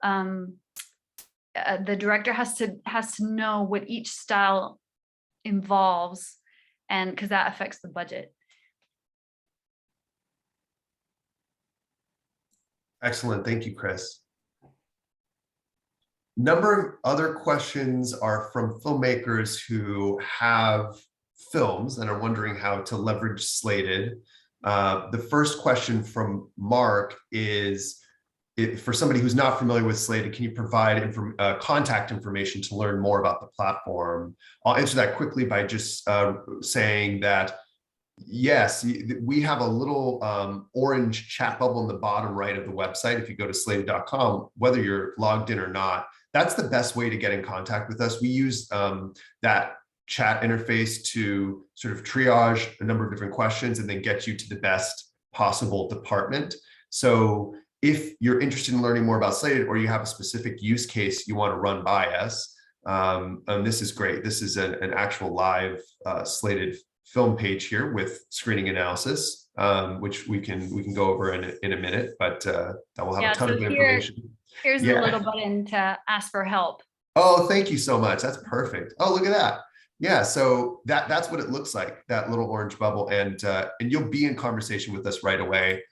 the director has to know what each style involves, and because that affects the budget. Excellent. Thank you, Chris. Number of other questions are from filmmakers who have films and are wondering how to leverage Slated. The first question from Mark is, for somebody who's not familiar with Slated, can you provide contact information to learn more about the platform? I'll answer that quickly by just saying that, yes, we have a little orange chat bubble in the bottom right of the website. If you go to slated.com, whether you're logged in or not, that's the best way to get in contact with us. We use that chat interface to sort of triage a number of different questions and then get you to the best possible department. So if you're interested in learning more about Slated, or you have a specific use case you want to run by us, and this is great. This is an actual live Slated film page here with screening analysis, which we can go over in a minute, but that will have a ton of information. Here's the little button to ask for help. Oh, thank you so much. That's perfect. Oh, look at that. Yeah, so that's what it looks like, that little orange bubble, and you'll be in conversation with us right away.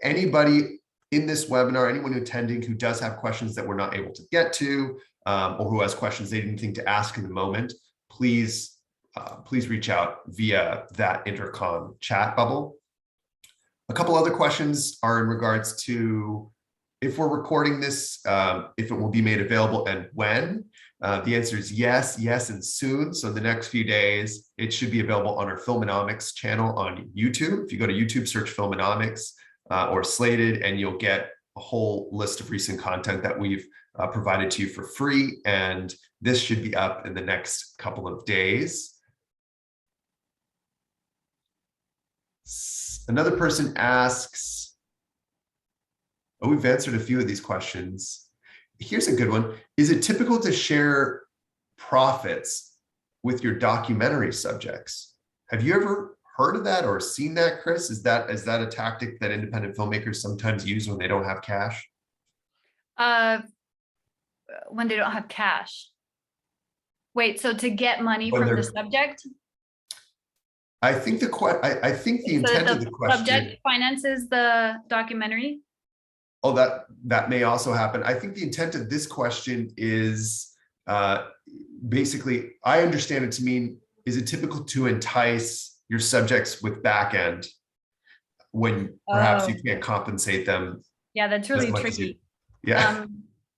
Anybody in this webinar, anyone attending who does have questions that we're not able to get to, or who has questions they didn't think to ask in the moment, please reach out via that intercom chat bubble. A couple other questions are in regards to if we're recording this, if it will be made available and when. The answer is yes, yes, and soon. So the next few days, it should be available on our Filmonomics channel on YouTube. If you go to YouTube, search Filmonomics or Slated, and you'll get a whole list of recent content that we've provided to you for free. And this should be up in the next couple of days. Another person asks, oh, we've answered a few of these questions. Here's a good one. Is it typical to share profits with your documentary subjects? Have you ever heard of that or seen that, Chris? Is that a tactic that independent filmmakers sometimes use when they don't have cash? When they don't have cash. Wait, so to get money When from the they're- subject? I think the intent of the question. Subject finances the documentary. Oh, that may also happen. I think the intent of this question is basically, I understand it to mean, is it typical to entice your subjects with back end when perhaps you can't compensate them? Yeah, that's really tricky. Yeah.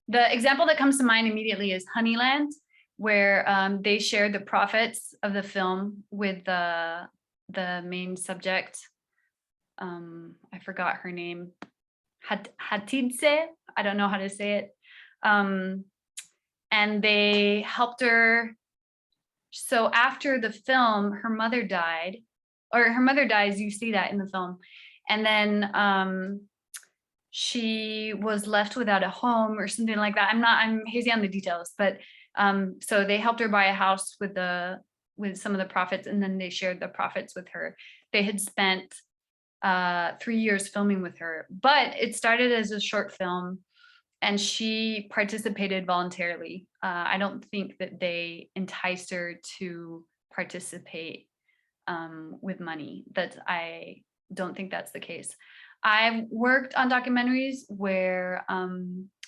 The example that comes to mind immediately is Honeyland, where they shared the profits of the film with the main subject. I forgot her name. Hatidze, I don't know how to say it. And they helped her. So after the film, her mother died, or her mother dies, you see that in the film. And then she was left without a home or something like that. I'm hazy on the details, but so they helped her buy a house with some of the profits, and then they shared the profits with her. They had spent 3 years filming with her, but it started as a short film and she participated voluntarily. I don't think that they enticed her to participate with money. I don't think that's the case. I've worked on documentaries where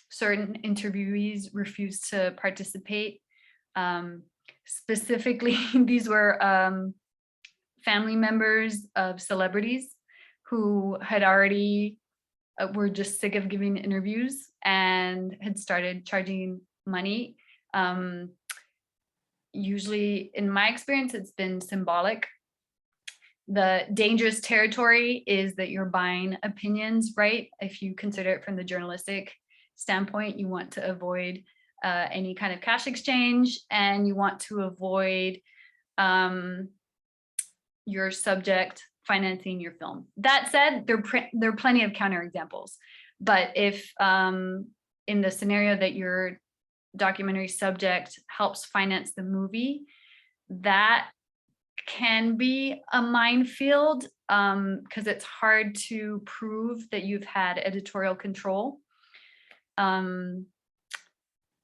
certain interviewees refused to participate. Specifically, these were family members of celebrities who had already were just sick of giving interviews and had started charging money. Usually, in my experience, it's been symbolic. The dangerous territory is that you're buying opinions, right? If you consider it from the journalistic standpoint, you want to avoid any kind of cash exchange, and you want to avoid your subject financing your film. That said, there are plenty of counterexamples. But if in the scenario that your documentary subject helps finance the movie, that can be a minefield because it's hard to prove that you've had editorial control.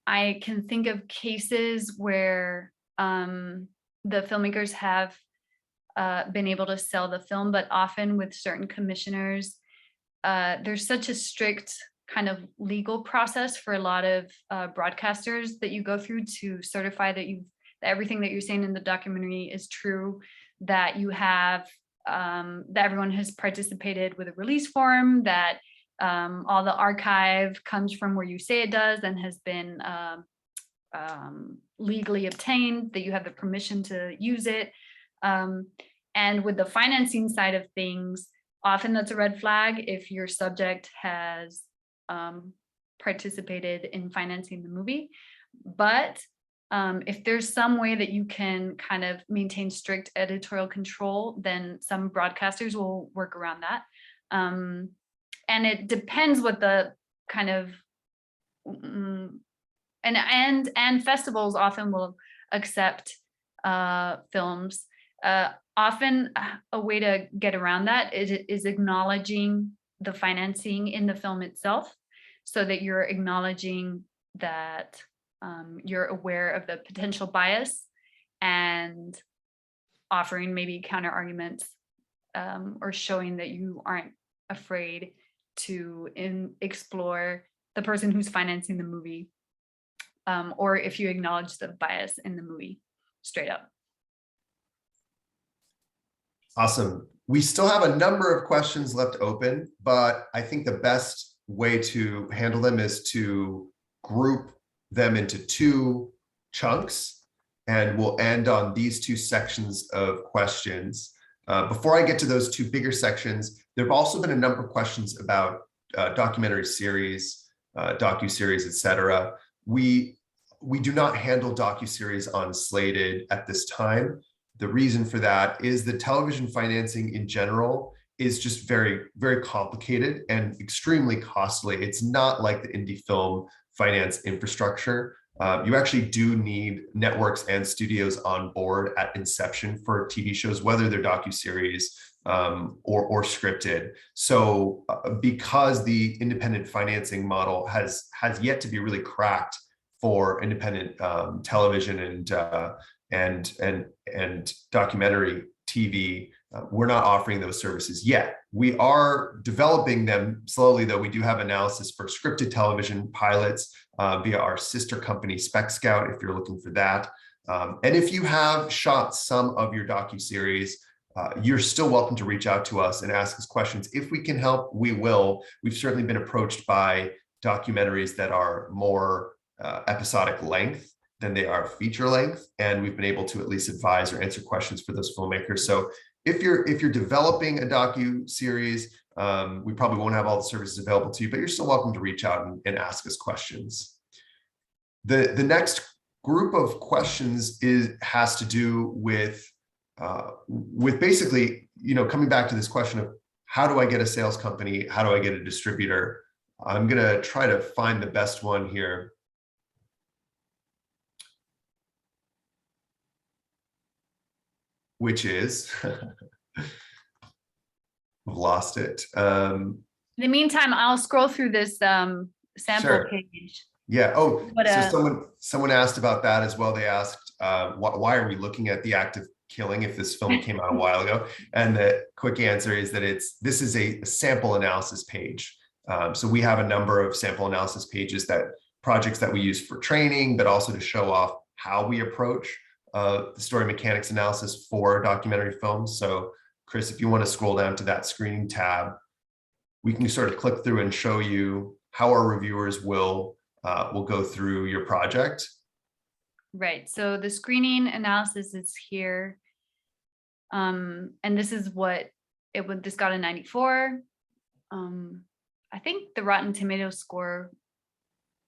I can think of cases where the filmmakers have been able to sell the film, but often with certain commissioners, there's such a strict kind of legal process for a lot of broadcasters that you go through to certify that everything that you're saying in the documentary is true, that you have that everyone has participated with a release form, that all the archive comes from where you say it does and has been legally obtained, that you have the permission to use it. And with the financing side of things, often that's a red flag if your subject has participated in financing the movie. But if there's some way that you can kind of maintain strict editorial control, then some broadcasters will work around that. And it depends what the kind of and festivals often will accept films. Often a way to get around that is acknowledging the financing in the film itself, so that you're acknowledging that you're aware of the potential bias and offering maybe counter arguments or showing that you aren't afraid to explore the person who's financing the movie, or if you acknowledge the bias in the movie straight up. Awesome. We still have a number of questions left open, but I think the best way to handle them is to group them into two chunks, and we'll end on these two sections of questions. Before I get to those two bigger sections, there have also been a number of questions about documentary series, docu-series, etc. We do not handle docu-series on Slated at this time. The reason for that is that television financing in general is just very, very complicated and extremely costly. It's not like the indie film finance infrastructure. You actually do need networks and studios on board at inception for TV shows, whether they're docuseries or scripted. So because the independent financing model has yet to be really cracked for independent television and documentary TV, we're not offering those services yet. We are developing them slowly, though. We do have analysis for scripted television pilots via our sister company, Spec Scout, if you're looking for that. And if you have shot some of your docuseries, you're still welcome to reach out to us and ask us questions. If we can help, we will. We've certainly been approached by documentaries that are more episodic length than they are feature length, and we've been able to at least advise or answer questions for those filmmakers. So if you're developing a docu-series, we probably won't have all the services available to you, but you're still welcome to reach out and ask us questions. The next group of questions has to do with basically, coming back to this question of how do I get a sales company? How do I get a distributor? I'm going to try to find the best one here. Which is, I've lost it. In the meantime, I'll scroll through this sample Sure. page. Yeah. Oh, so someone asked about that as well. They asked, why are we looking at the act of killing if this film came out a while ago? And the quick answer is that this is a sample analysis page. So we have a number of sample analysis pages, projects that we use for training, but also to show off how we approach the story mechanics analysis for documentary films. So Chris, if you want to scroll down to that screening tab, we can sort of click through and show you how our reviewers will go through your project. Right. So the screening analysis is here. And this is what this got a 94. I think the Rotten Tomatoes score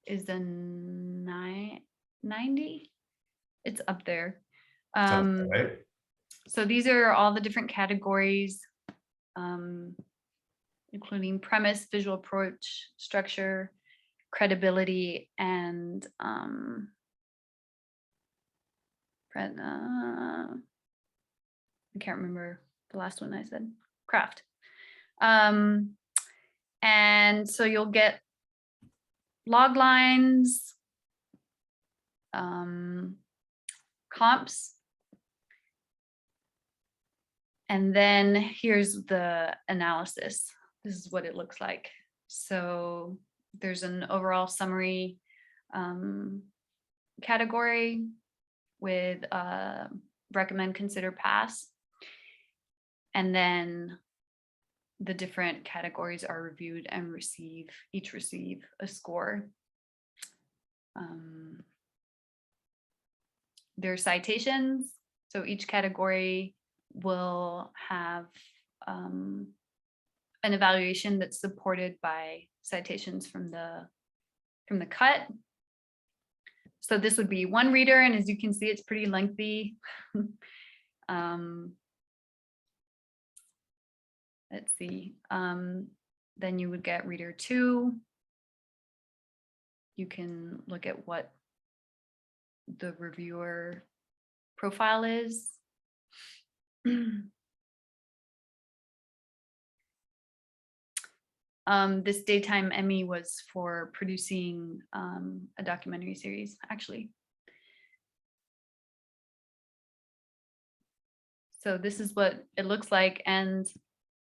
is a 90. It's up there. Right. So these are all the different categories, including premise, visual approach, structure, credibility, and I can't remember the last one I said, craft. And so you'll get log lines, comps, and then here's the analysis. This is what it looks like. So there's an overall summary category with recommend, consider, pass. And then the different categories are reviewed and each receive a score. There are citations. So each category will have an evaluation that's supported by citations from the cut. So this would be one reader, and as you can see, it's pretty lengthy. Let's see. Then you would get reader 2. You can look at what the reviewer profile is. This Daytime Emmy was for producing a documentary series, actually. So this is what it looks like, and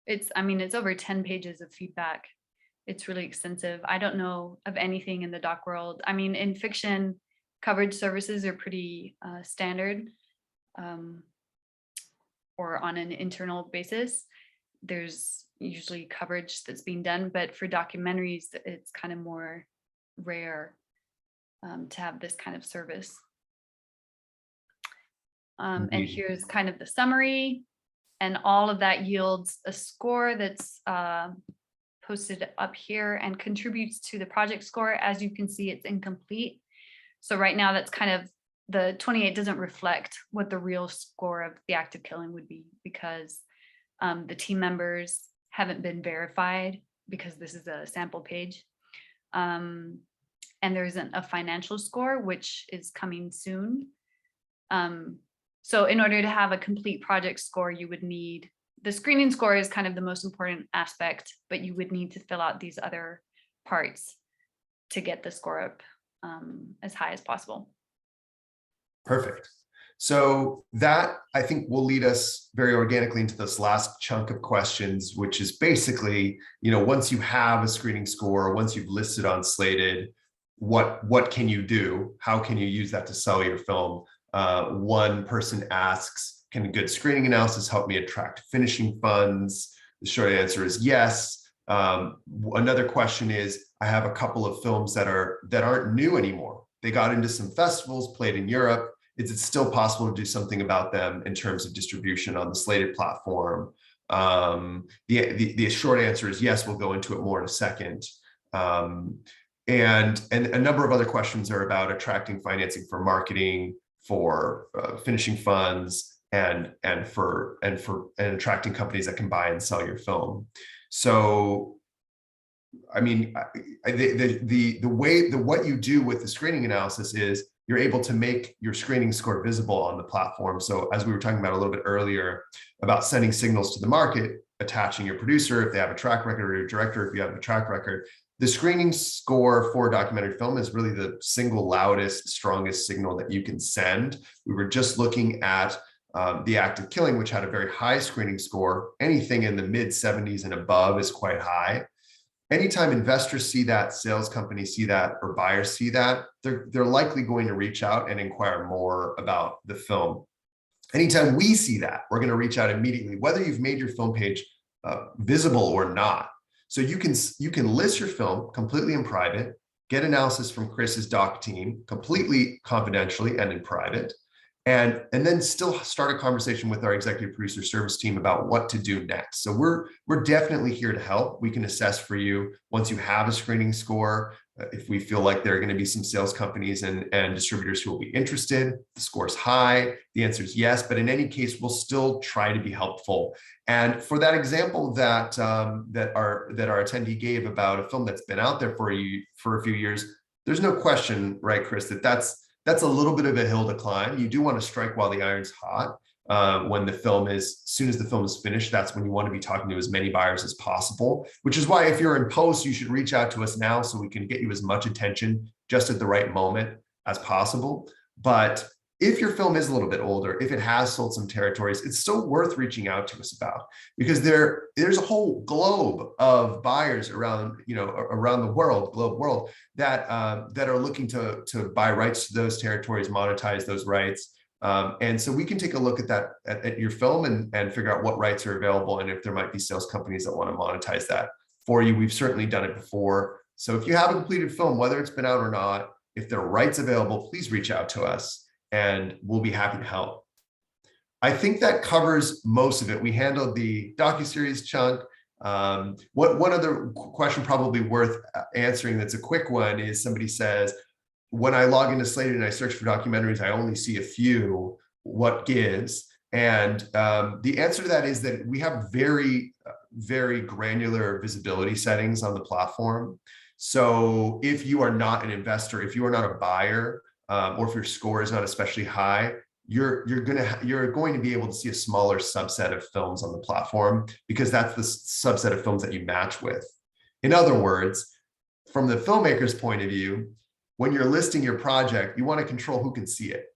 it's over 10 pages of feedback. It's really extensive. I don't know of anything in the doc world. I mean, in fiction, coverage services are pretty standard, or on an internal basis. There's usually coverage that's being done, but for documentaries, it's kind of more rare to have this kind of service. And Indeed. here's kind of the summary, and all of that yields a score that's posted up here and contributes to the project score. As you can see, it's incomplete. So right now that's kind of, the 28 doesn't reflect what the real score of the act of killing would be, because the team members haven't been verified, because this is a sample page. And there isn't a financial score, which is coming soon. So in order to have a complete project score, you would need, the screening score is kind of the most important aspect, but you would need to fill out these other parts to get the score up as high as possible. Perfect. So that, I think, will lead us very organically into this last chunk of questions, which is basically, once you have a screening score, once you've listed on Slated, what can you do? How can you use that to sell your film? One person asks, can a good screening analysis help me attract finishing funds? The short answer is yes. Another question is, I have a couple of films that aren't new anymore. They got into some festivals, played in Europe. Is it still possible to do something about them in terms of distribution on the Slated platform? The short answer is yes. We'll go into it more in a second. And a number of other questions are about attracting financing for marketing, for finishing funds, and attracting companies that can buy and sell your film. So, I mean, what you do with the screening analysis is you're able to make your screening score visible on the platform. So as we were talking about a little bit earlier about sending signals to the market, attaching your producer if they have a track record, or your director if you have a track record, the screening score for a documentary film is really the single loudest, strongest signal that you can send. We were just looking at The Act of Killing, which had a very high screening score. Anything in the mid 70s and above is quite high. Anytime investors see that, sales companies see that, or buyers see that, they're likely going to reach out and inquire more about the film. Anytime we see that, we're going to reach out immediately, whether you've made your film page visible or not. So you can list your film completely in private, get analysis from Chris's doc team completely confidentially and in private, and then still start a conversation with our executive producer service team about what to do next. So we're definitely here to help. We can assess for you once you have a screening score. If we feel like there are going to be some sales companies and distributors who will be interested, the score's high, the answer is yes. But in any case, we'll still try to be helpful. And for that example that our attendee gave about a film that's been out there for a few years, there's no question, right, Chris, that's a little bit of a hill to climb. You do want to strike while the iron's hot. As soon as the film is finished, that's when you want to be talking to as many buyers as possible, which is why if you're in post, you should reach out to us now so we can get you as much attention just at the right moment as possible. But if your film is a little bit older, if it has sold some territories, it's still worth reaching out to us about, because there's a whole globe of buyers around the world that are looking to buy rights to those territories, monetize those rights. And so we can take a look at that at your film and figure out what rights are available and if there might be sales companies that want to monetize that for you. We've certainly done it before. So if you have a completed film, whether it's been out or not, if there are rights available, please reach out to us and we'll be happy to help. I think that covers most of it. We handled the docuseries chunk. One other question probably worth answering that's a quick one is somebody says, when I log into Slated and I search for documentaries, I only see a few. What gives? And the answer to that is that we have very, very granular visibility settings on the platform. So if you are not an investor, if you are not a buyer, or if your score is not especially high, you're going to be able to see a smaller subset of films on the platform, because that's the subset of films that you match with. In other words, from the filmmaker's point of view, when you're listing your project, you want to control who can see it.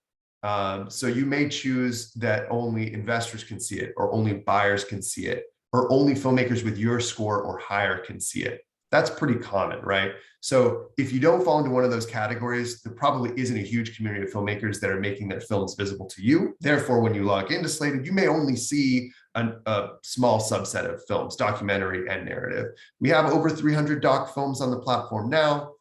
So you may choose that only investors can see it, or only buyers can see it, or only filmmakers with your score or higher can see it. That's pretty common, right? So if you don't fall into one of those categories, there probably isn't a huge community of filmmakers that are making their films visible to you. Therefore, when you log into Slated, you may only see a small subset of films, documentary and narrative. We have over 300 doc films on the platform now.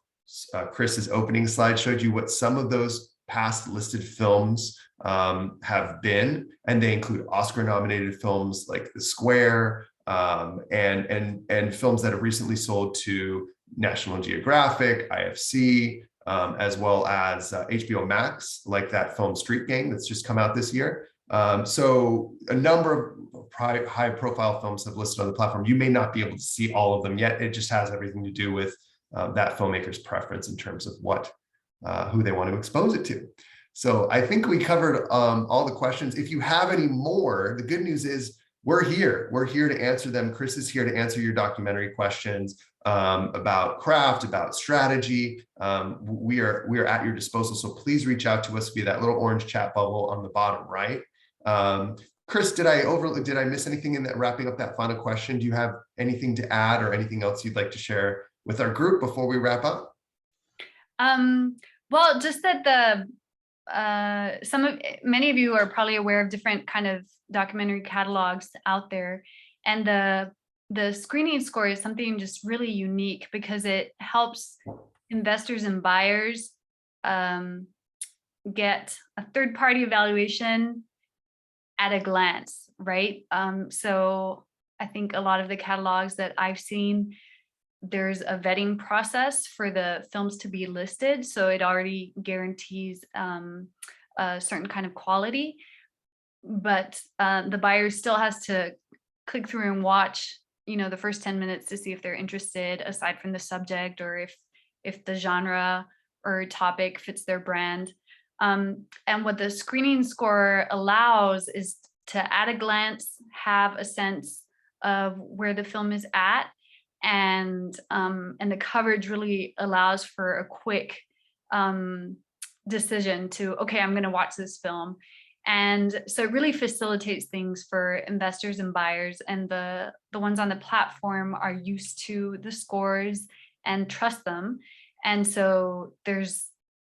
Chris's opening slide showed you what some of those past listed films have been, and they include Oscar-nominated films like The Square, and films that have recently sold to National Geographic, IFC, as well as HBO Max, like that film Street Gang that's just come out this year. So a number of high-profile films have listed on the platform. You may not be able to see all of them yet. It just has everything to do with that filmmaker's preference in terms of who they want to expose it to. So I think we covered all the questions. If you have any more, the good news is we're here. We're here to answer them. Chris is here to answer your documentary questions about craft, about strategy. We are at your disposal. So please reach out to us via that little orange chat bubble on the bottom right. Chris, did I miss anything in that, wrapping up that final question? Do you have anything to add or anything else you'd like to share with our group before we wrap up? Well, just that many of you are probably aware of different kind of documentary catalogs out there, and the screening score is something just really unique because it helps investors and buyers get a third-party evaluation at a glance, right? So I think a lot of the catalogs that I've seen, there's a vetting process for the films to be listed, so it already guarantees a certain kind of quality, but the buyer still has to click through and watch, the first 10 minutes to see if they're interested, aside from the subject, or if the genre or topic fits their brand. And what the screening score allows is to, at a glance, have a sense of where the film is at. And the coverage really allows for a quick decision to, okay, I'm going to watch this film. And so it really facilitates things for investors and buyers, and the ones on the platform are used to the scores and trust them. And so there's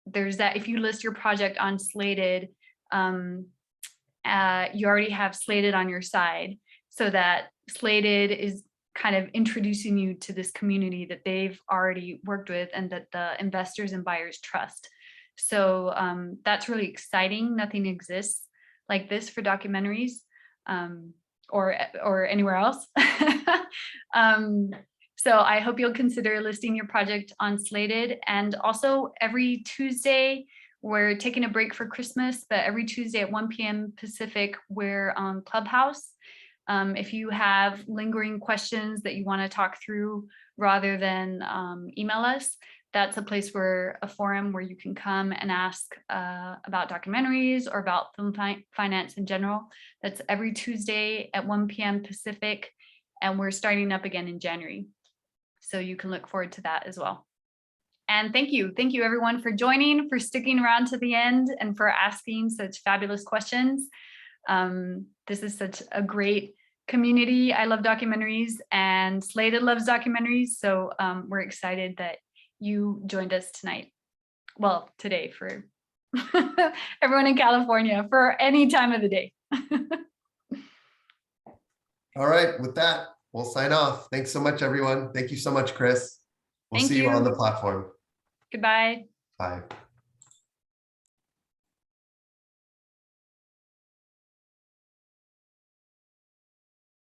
that. If you list your project on Slated, you already have Slated on your side, so that Slated is kind of introducing you to this community that they've already worked with and that the investors and buyers trust. So that's really exciting. Nothing exists like this for documentaries, or anywhere else. So I hope you'll consider listing your project on Slated. And also every Tuesday, we're taking a break for Christmas, but every Tuesday at 1 p.m. Pacific, we're on Clubhouse. If you have lingering questions that you want to talk through rather than email us, that's a forum where you can come and ask about documentaries or about film finance in general. That's every Tuesday at 1 p.m. Pacific, and we're starting up again in January. So you can look forward to that as well. And thank you everyone for joining, for sticking around to the end, and for asking such fabulous questions. This is such a great community. I love documentaries, and Slated loves documentaries. So we're excited that you joined us tonight. Well, today for everyone in California, for any time of the day. All right, with that, we'll sign off. Thanks so much, everyone. Thank you so much, Chris. We'll see you on the platform. Goodbye. Bye.